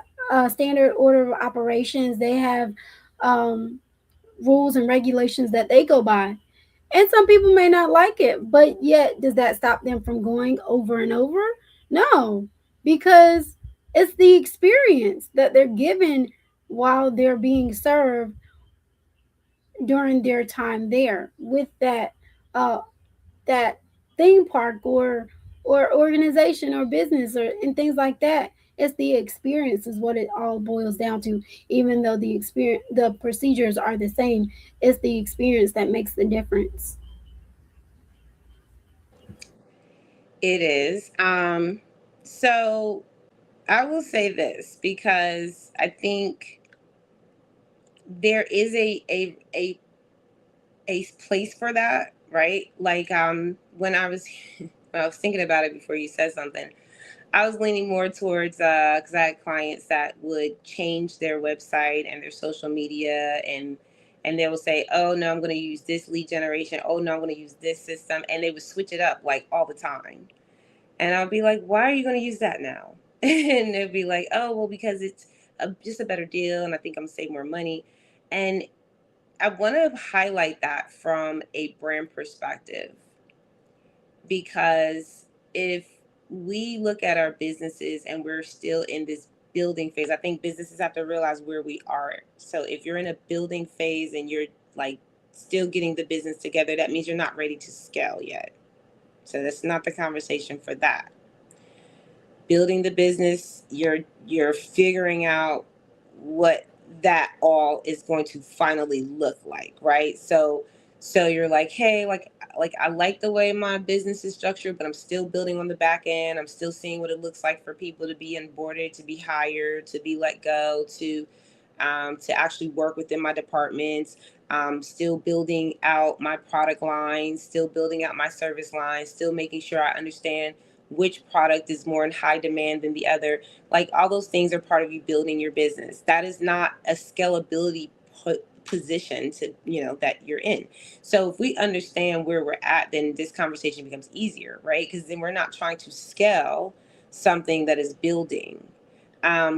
S2: standard order of operations. They have um, rules and regulations that they go by. And some people may not like it, but yet, does that stop them from going over and over? No, because it's the experience that they're given while they're being served during their time there with uh, that theme park or organization or business or and things like that. It's the experience is what it all boils down to. Even though the procedures are the same, it's the experience that makes the difference.
S1: It is. So I will say this because I think there is a place for that, right? Like when I was when I was thinking about it before you said something, I was leaning more towards because I had clients that would change their website and their social media and they will say, "Oh no, I'm going to use this lead generation. Oh no, I'm going to use this system," and they would switch it up like all the time. And I'll be like, "Why are you going to use that now?" And they'll be like, "Oh well, because it's just a better deal, and I think I'm gonna save more money." And I want to highlight that from a brand perspective because if we look at our businesses and we're still in this building phase, I think businesses have to realize where we are. So if you're in a building phase and you're like still getting the business together, that means you're not ready to scale yet. So that's not the conversation for that. Building the business, you're figuring out what that all is going to finally look like, right? So you're like, hey, like I like the way my business is structured, but I'm still building on the back end. I'm still seeing what it looks like for people to be onboarded, to be hired, to be let go, to actually work within my departments. Still building out my product line, still building out my service line, still making sure I understand which product is more in high demand than the other. Like all those things are part of you building your business. That is not a scalability position to that you're in. So if we understand where we're at, then this conversation becomes easier, right? Because then we're not trying to scale something that is building.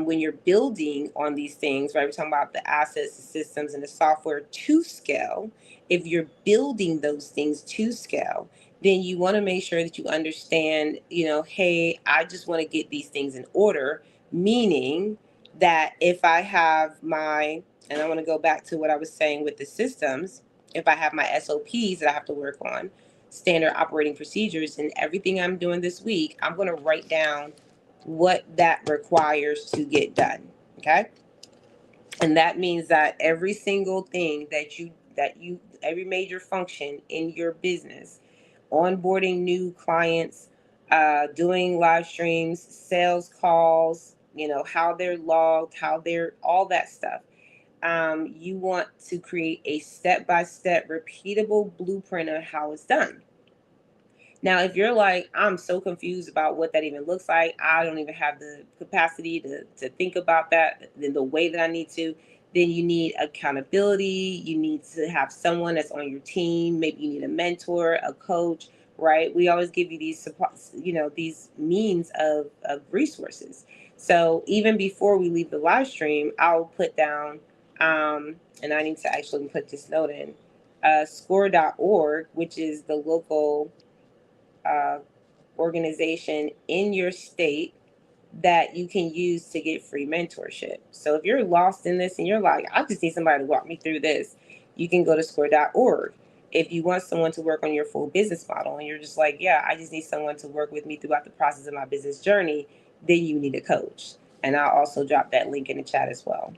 S1: When you're building on these things, right? We're talking about the assets, the systems, and the software to scale. If you're building those things to scale, then you want to make sure that you understand, hey, I just want to get these things in order, meaning that if I have my, and I want to go back to what I was saying with the systems, if I have my SOPs that I have to work on, standard operating procedures, and everything I'm doing this week, I'm going to write down what that requires to get done. Okay. And that means that every single thing that you every major function in your business, onboarding new clients, doing live streams, sales calls, how they're logged, how they're all that stuff. You want to create a step-by-step repeatable blueprint of how it's done. Now, if you're like, I'm so confused about what that even looks like, I don't even have the capacity to think about that in the way that I need to, then you need accountability. You need to have someone that's on your team. Maybe you need a mentor, a coach, right? We always give you these supports, these means of resources. So even before we leave the live stream, I'll put down, and I need to actually put this note in, score.org, which is the local uh, organization in your state that you can use to get free mentorship. So if you're lost in this and you're like, I just need somebody to walk me through this, you can go to score.org. If you want someone to work on your full business model and you're just like, yeah, I just need someone to work with me throughout the process of my business journey, then you need a coach. And I'll also drop that link in the chat as well.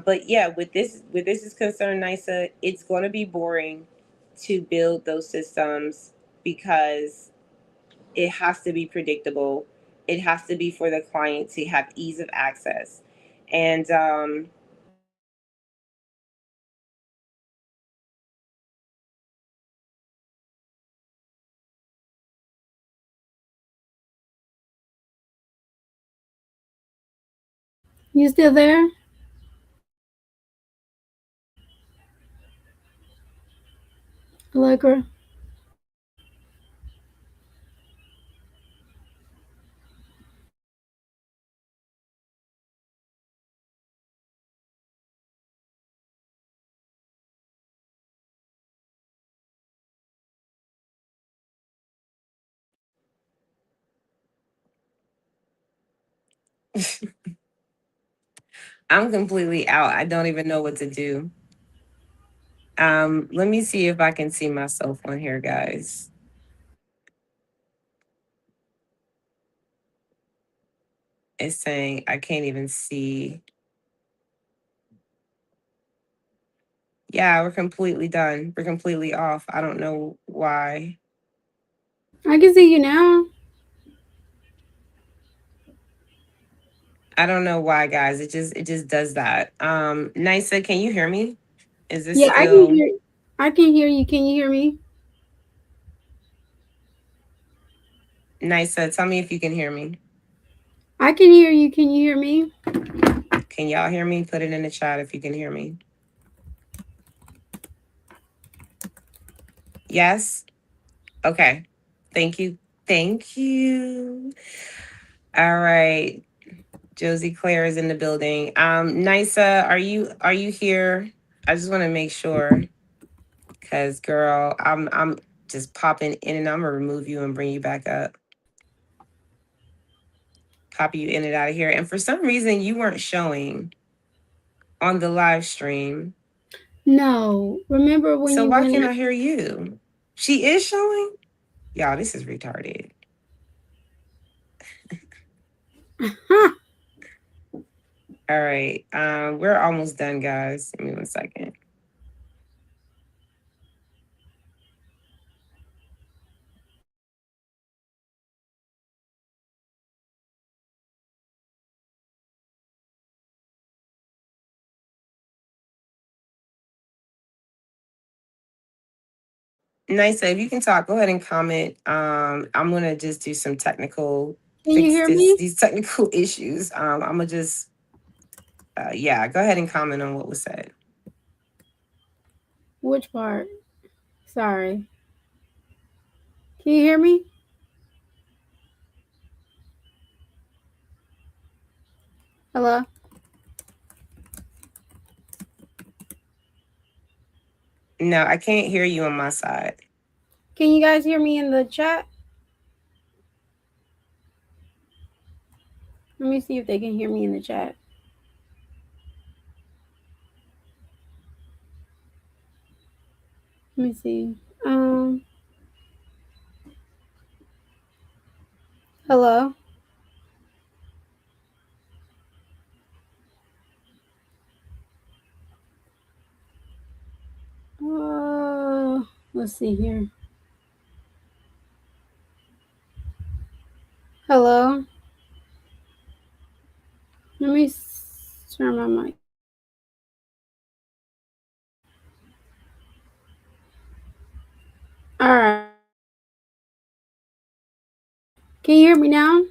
S1: But yeah, with this is concerned, Nisa, it's going to be boring to build those systems because it has to be predictable. It has to be for the client to have ease of access. And
S2: You still there? Allegra.
S1: I'm completely out. I don't even know what to do. Let me see if I can see myself on here, guys. It's saying I can't even see. Yeah, we're completely done. We're completely off. I don't know why.
S2: I can see you now.
S1: I don't know why, guys. It just does that. Nisa, can you hear me? Is this
S2: Yeah, I can
S1: still
S2: hear. I can hear you. Can you hear me?
S1: Nisa? Tell me if you can hear me.
S2: I can hear you. Can you hear me?
S1: Can y'all hear me? Put it in the chat if you can hear me. Yes? Okay. Thank you. Thank you. All right. Josie Claire is in the building. Nisa, are you here? I just want to make sure. Cause girl, I'm just popping in and I'm gonna remove you and bring you back up. Pop you in and out of here. And for some reason you weren't showing on the live stream.
S2: No. Remember when
S1: So
S2: you
S1: why
S2: went
S1: can't
S2: in?
S1: I hear you? She is showing? Y'all, this is retarded.
S2: Huh.
S1: All right. We're almost done, guys. Give me 1 second. Nice. If you can talk, go ahead and comment. I'm gonna just do some technical
S2: Can you
S1: fix
S2: hear me?
S1: these technical issues. I'm gonna just yeah, go ahead and comment on what was said.
S2: Which part? Sorry. Can you hear me? Hello.
S1: No, I can't hear you on my side.
S2: Can you guys hear me in the chat? Let me see if they can hear me in the chat. Let me see. Um. Hello. Let's see here. Hello. Let me turn my mic. All right. Can you hear me now?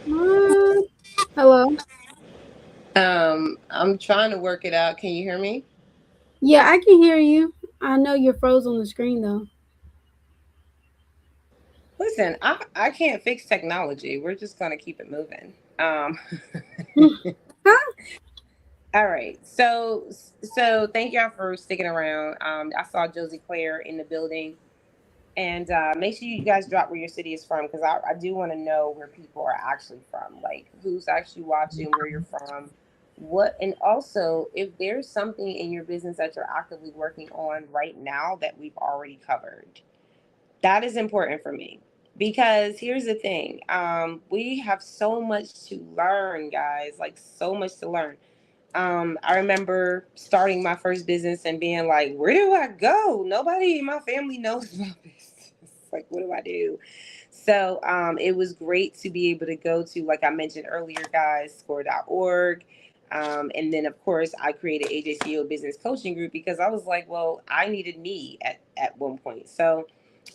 S2: What? Hello.
S1: I'm trying to work it out. Can you hear me?
S2: Yeah, I can hear you. I know you're froze on the screen though.
S1: Listen, I can't fix technology. We're just gonna keep it moving.
S2: Huh?
S1: All right. So thank y'all for sticking around. I saw Josie Claire in the building. And make sure you guys drop where your city is from because I do want to know where people are actually from, like who's actually watching, where you're from, what, and also if there's something in your business that you're actively working on right now that we've already covered. That is important for me because here's the thing, we have so much to learn, guys, like so much to learn. I remember starting my first business and being like, where do I go? Nobody in my family knows about this. Like, what do I do? So it was great to be able to go to, like I mentioned earlier, guys, score.org. And then, of course, I created AJCO Business Coaching Group because I was like, well, I needed me at one point. So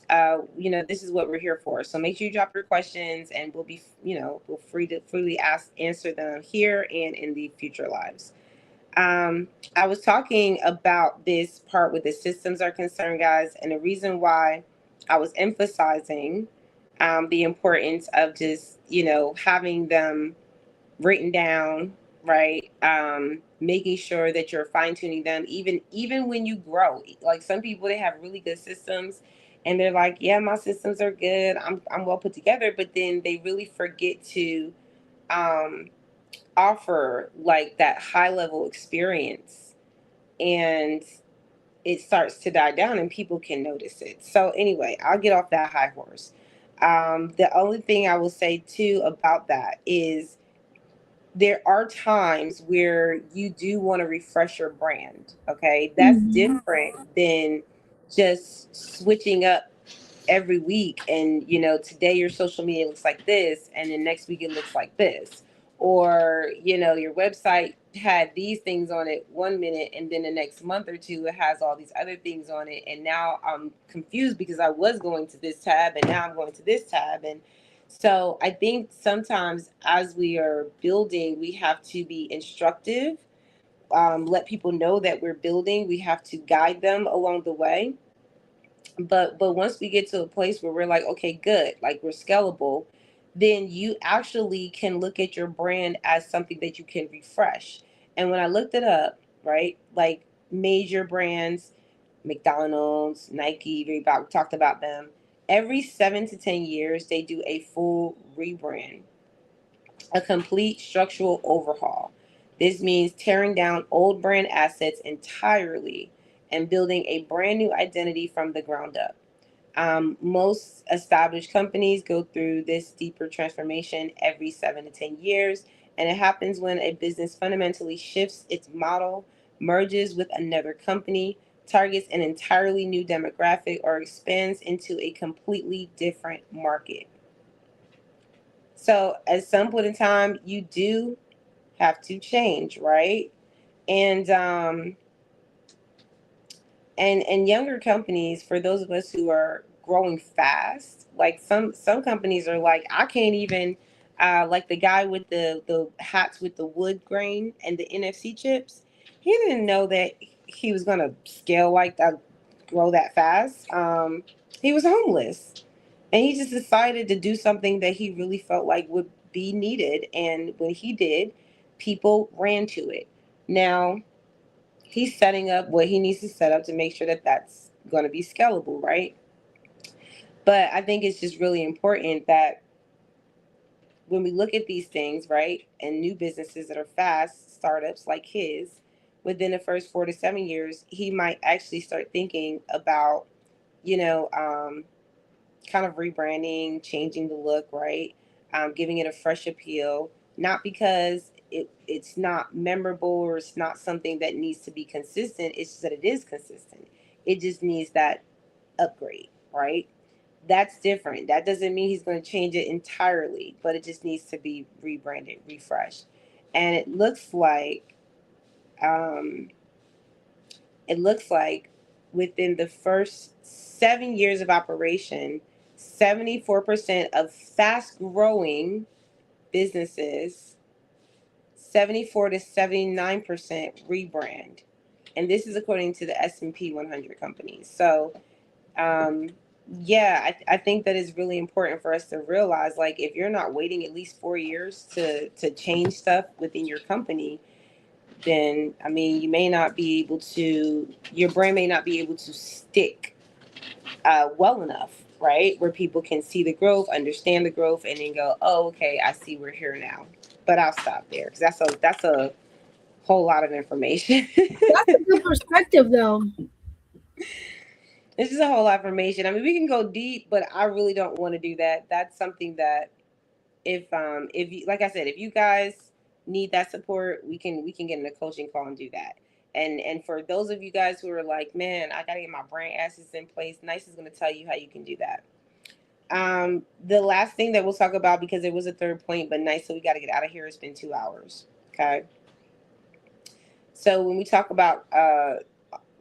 S1: this is what we're here for. So make sure you drop your questions, and we'll be, we'll free to freely answer them here and in the future lives. I was talking about this part with the systems are concerned, guys, and the reason why I was emphasizing the importance of just, having them written down, right? Making sure that you're fine tuning them, even when you grow. Like some people, they have really good systems, and they're like, "Yeah, my systems are good. I'm well put together," but then they really forget to um, offer like that high level experience, and it starts to die down, and people can notice it. So anyway, I'll get off that high horse. The only thing I will say too about that is there are times where you do want to refresh your brand. Okay. That's
S2: Mhm.
S1: different than just switching up every week. And, today your social media looks like this, and then next week it looks like this. Or, your website had these things on it 1 minute, and then the next month or two, it has all these other things on it. And now I'm confused because I was going to this tab and now I'm going to this tab. And so I think sometimes as we are building, we have to be instructive, let people know that we're building. We have to guide them along the way. But once we get to a place where we're like, okay, good, like we're scalable, then you actually can look at your brand as something that you can refresh. And when I looked it up, right, like major brands, McDonald's, Nike, Reebok, we talked about them. Every 7 to 10 years, they do a full rebrand, a complete structural overhaul. This means tearing down old brand assets entirely and building a brand new identity from the ground up. Most established companies go through this deeper transformation every 7 to 10 years, and it happens when a business fundamentally shifts its model, merges with another company, targets an entirely new demographic, or expands into a completely different market. So, at some point in time, you do have to change, right? And and younger companies, for those of us who are growing fast, like some companies are like, I can't even, like the guy with the hats with the wood grain and the NFC chips, he didn't know that he was gonna scale like that, grow that fast. He was homeless, and he just decided to do something that he really felt like would be needed, and when he did, people ran to it. Now he's setting up what he needs to set up to make sure that that's going to be scalable, right? But I think it's just really important that when we look at these things, right, and new businesses that are fast startups like his, within the first 4 to 7 years, he might actually start thinking about, you know, um, kind of rebranding, changing the look, right? Giving it a fresh appeal, not because it's not memorable or it's not something that needs to be consistent. It's just that it is consistent. It just needs that upgrade, right? That's different. That doesn't mean he's going to change it entirely, but it just needs to be rebranded, refreshed. And um, it looks like within the first 7 years of operation, 74% of fast growing businesses, 74 to 79% rebrand. And this is according to the S&P 100 companies. So, um, yeah, I think that is really important for us to realize, like, if you're not waiting at least 4 years to change stuff within your company, then I mean, you may not be able to, your brand may not be able to stick well enough, right? Where people can see the growth, understand the growth, and then go, oh, okay, I see we're here now. But I'll stop there because that's a whole lot of information.
S2: That's a good perspective, though.
S1: This is a whole lot of information. I mean, we can go deep, but I really don't want to do that. That's something that if you, like I said, if you guys need that support, we can get in a coaching call and do that. And for those of you guys who are like, man, I gotta get my brand assets in place, Nice is gonna tell you how you can do that. The last thing that we'll talk about, because there was a third point, but Nice, so we got to get out of here. It's been 2 hours. Okay. So when we talk about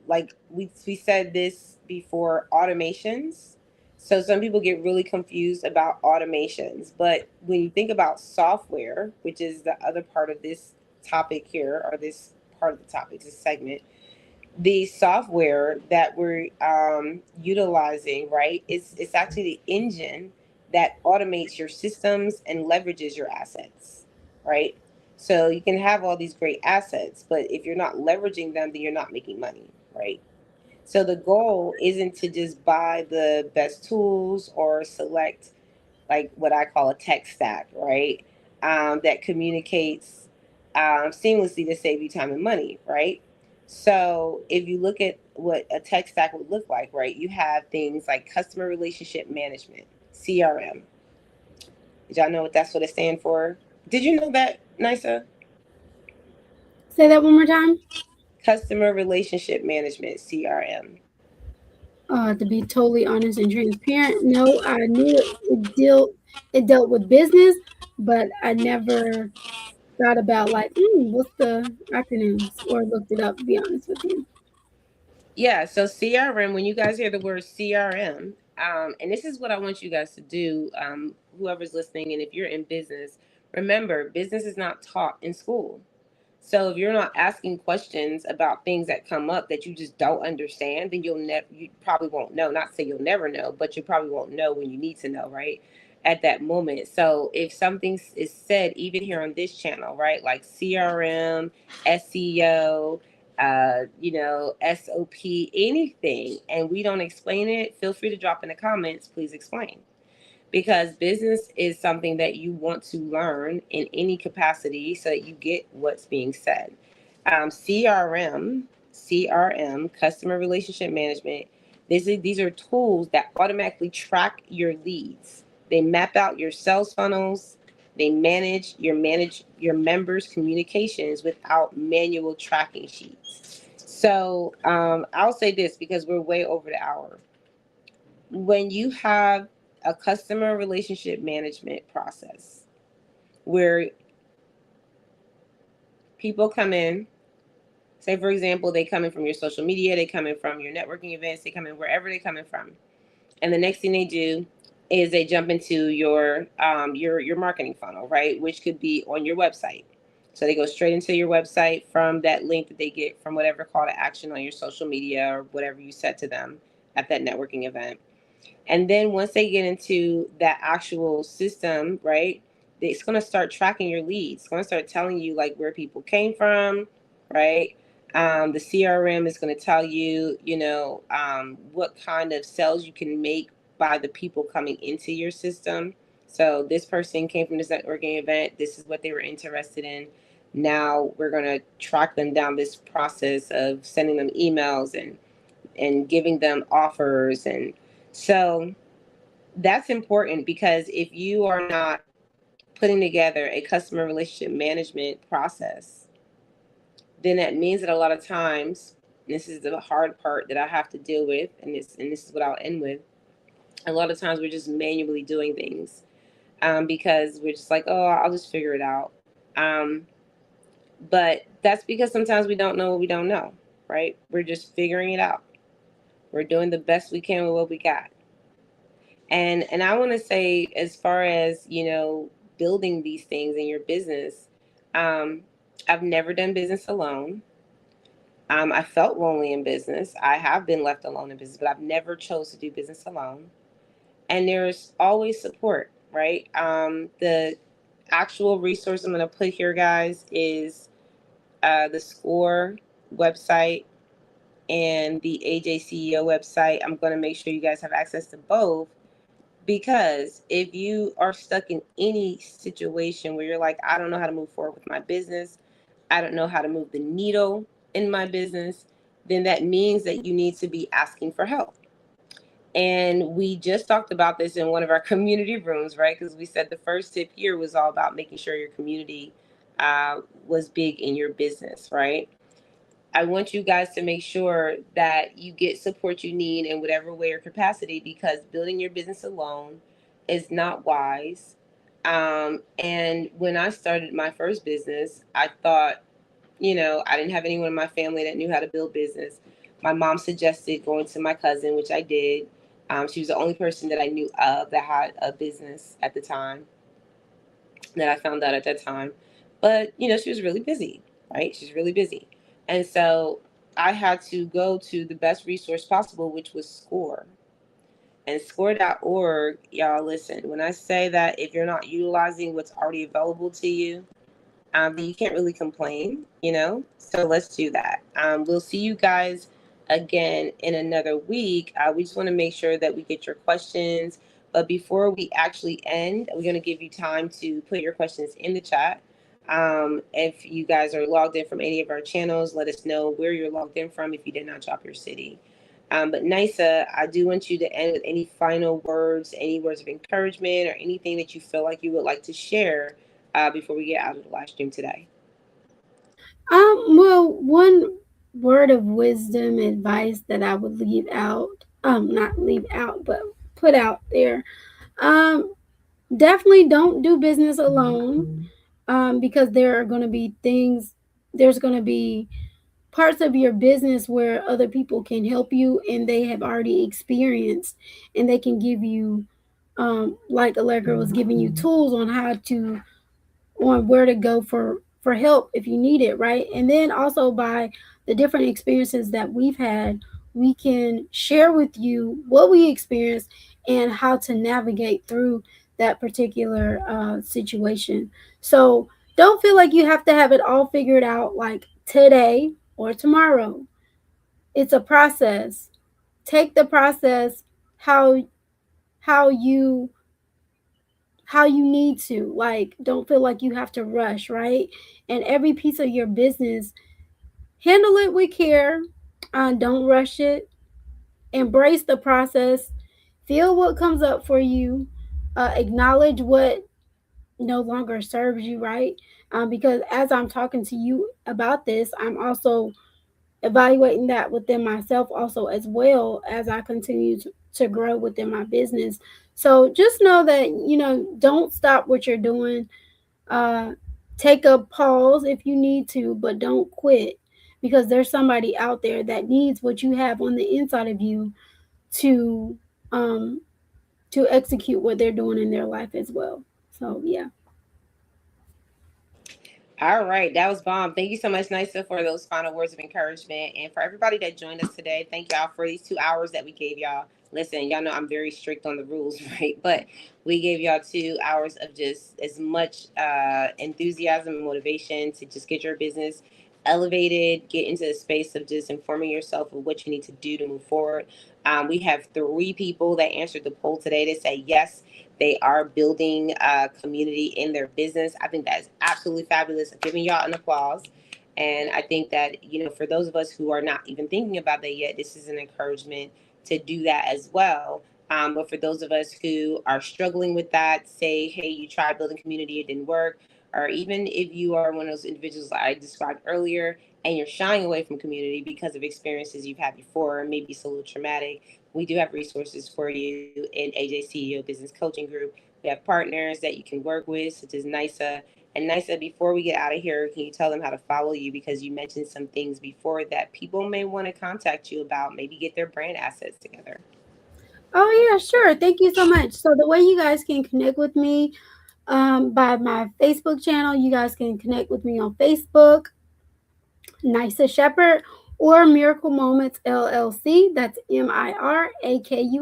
S1: like we said this before, automations. So some people get really confused about automations, but when you think about software, which is the other part of this topic here, or this part of the topic, this segment, the software that we're utilizing, right? It's actually the engine that automates your systems and leverages your assets, right? So you can have all these great assets, but if you're not leveraging them, then you're not making money, right? So the goal isn't to just buy the best tools or select like what I call a tech stack, right? That communicates seamlessly to save you time and money, right? So if you look at what a tech stack would look like, right, you have things like customer relationship management, CRM. Did y'all know what it stands for? Did you know that, Nisa?
S2: Say that one more time.
S1: Customer relationship management, CRM.
S2: To be totally honest and transparent, no, I knew it dealt with business, but I never thought about like, what's the acronyms or looked it up. To be honest with you.
S1: Yeah, so CRM, when you guys hear the word CRM, and this is what I want you guys to do, whoever's listening, and if you're in business, remember, business is not taught in school. So if you're not asking questions about things that come up that you just don't understand, then you probably won't know. Not say you'll never know, but you probably won't know when you need to know, right? At that moment. So if something is said, even here on this channel, right, like CRM, SEO, SOP, anything, and we don't explain it, feel free to drop in the comments. Please explain, because business is something that you want to learn in any capacity so that you get what's being said. CRM, customer relationship management. These are tools that automatically track your leads. They map out your sales funnels. They manage your members' communications without manual tracking sheets. So I'll say this because we're way over the hour. When you have a customer relationship management process where people come in, say for example, they come in from your social media, they come in from your networking events, they come in wherever they come in from, and the next thing they do is they jump into your marketing funnel, right? Which could be on your website. So they go straight into your website from that link that they get from whatever call to action on your social media or whatever you set to them at that networking event. And then once they get into that actual system, right, it's going to start tracking your leads. It's going to start telling you like where people came from, right? The CRM is going to tell you, what kind of sales you can make by the people coming into your system. So this person came from this networking event. This is what they were interested in. Now we're going to track them down this process of sending them emails and giving them offers. And so that's important, because if you are not putting together a customer relationship management process, then that means that a lot of times, this is the hard part that I have to deal with, and this is what I'll end with. A lot of times we're just manually doing things, because we're just like, oh, I'll just figure it out. Um, but that's because sometimes we don't know what we don't know, right? We're just figuring it out. We're doing the best we can with what we got. And I want to say, as far as building these things in your business, um, I've never done business alone. I felt lonely in business. I have been left alone in business, but I've never chose to do business alone. And there's always support, right? The actual resource I'm going to put here, guys, is the SCORE website and the AJCEO website. I'm going to make sure you guys have access to both, because if you are stuck in any situation where you're like, I don't know how to move forward with my business, I don't know how to move the needle in my business, then that means that you need to be asking for help. And we just talked about this in one of our community rooms, right? Because we said the first tip here was all about making sure your community was big in your business, right? I want you guys to make sure that you get support you need in whatever way or capacity, because building your business alone is not wise. And when I started my first business, I thought, I didn't have anyone in my family that knew how to build business. My mom suggested going to my cousin, which I did. She was the only person that I knew of that had a business at the time that I found out at that time. But, she was really busy, right? She's really busy. And so I had to go to the best resource possible, which was SCORE. And score.org, y'all, listen, when I say that if you're not utilizing what's already available to you, then you can't really complain, So let's do that. We'll see you guys again in another week. We just want to make sure that we get your questions. But before we actually end, we're going to give you time to put your questions in the chat. If you guys are logged in from any of our channels, let us know where you're logged in from if you did not drop your city. But Nisa, I do want you to end with any final words, any words of encouragement, or anything that you feel like you would like to share before we get out of the live stream today.
S2: Well, one word of wisdom advice that I would leave out, not leave out, but put out there. Um, Definitely don't do business alone. Because there are going to be things, there's going to be parts of your business where other people can help you and they have already experienced and they can give you, like Allegra was giving you tools on how to on where to go for help if you need it, right? And then also by the different experiences that we've had, we can share with you what we experienced and how to navigate through that particular situation. So don't feel like you have to have it all figured out like today or tomorrow. It's a process. Take the process how how you how you need to. Like, don't feel like you have to rush, right? And every piece of your business, handle it with care. Don't rush it. Embrace the process. Feel what comes up for you. Acknowledge what no longer serves you, right? Because as I'm talking to you about this, I'm also evaluating that within myself also as well as I continue to grow within my business. So just know that, don't stop what you're doing. uh, Take a pause if you need to, but don't quit, because there's somebody out there that needs what you have on the inside of you to um, to execute what they're doing in their life as well. So yeah.
S1: All right, that was bomb. Thank you so much, Nisa, for those final words of encouragement. And for everybody that joined us today, thank y'all for these 2 hours that we gave y'all. Listen, y'all know I'm very strict on the rules, right? But we gave y'all 2 hours of just as much enthusiasm and motivation to just get your business elevated, get into the space of just informing yourself of what you need to do to move forward. We have 3 people that answered the poll today to say yes, they are building a community in their business. I think that is absolutely fabulous. I'm giving y'all an applause. And I think that, for those of us who are not even thinking about that yet, this is an encouragement to do that as well. But for those of us who are struggling with that, say, hey, you tried building community, it didn't work. Or even if you are one of those individuals I described earlier and you're shying away from community because of experiences you've had before, maybe it's a little traumatic, we do have resources for you in AJ CEO Business Coaching Group. We have partners that you can work with, such as NISA. And NISA, before we get out of here, can you tell them how to follow you? Because you mentioned some things before that people may want to contact you about, maybe get their brand assets together.
S2: Oh yeah, sure. Thank you so much. So the way you guys can connect with me, by my Facebook channel, you guys can connect with me on Facebook, Nisa Shepherd, or Miracle Moments LLC. That's Mirakul.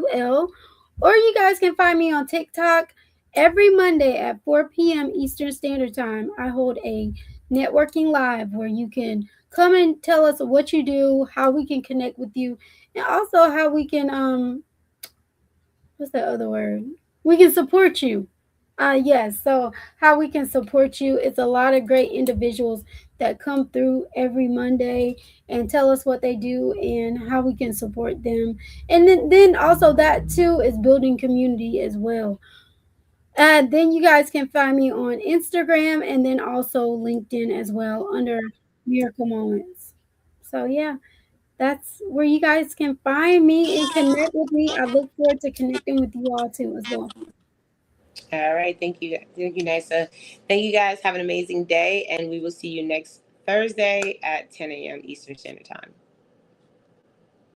S2: Or you guys can find me on TikTok every Monday at 4 p.m. Eastern Standard Time. I hold a networking live where you can come and tell us what you do, how we can connect with you, and also how we can what's that other word? We can support you. Yes, so how we can support you. It's a lot of great individuals that come through every Monday and tell us what they do and how we can support them. And then also that too is building community as well. Then you guys can find me on Instagram and then also LinkedIn as well under Miracle Moments. So yeah, that's where you guys can find me and connect with me. I look forward to connecting with you all too as well.
S1: All right. Thank you, Nisa. Thank you guys. Have an amazing day. And we will see you next Thursday at 10 a.m. Eastern Standard Time.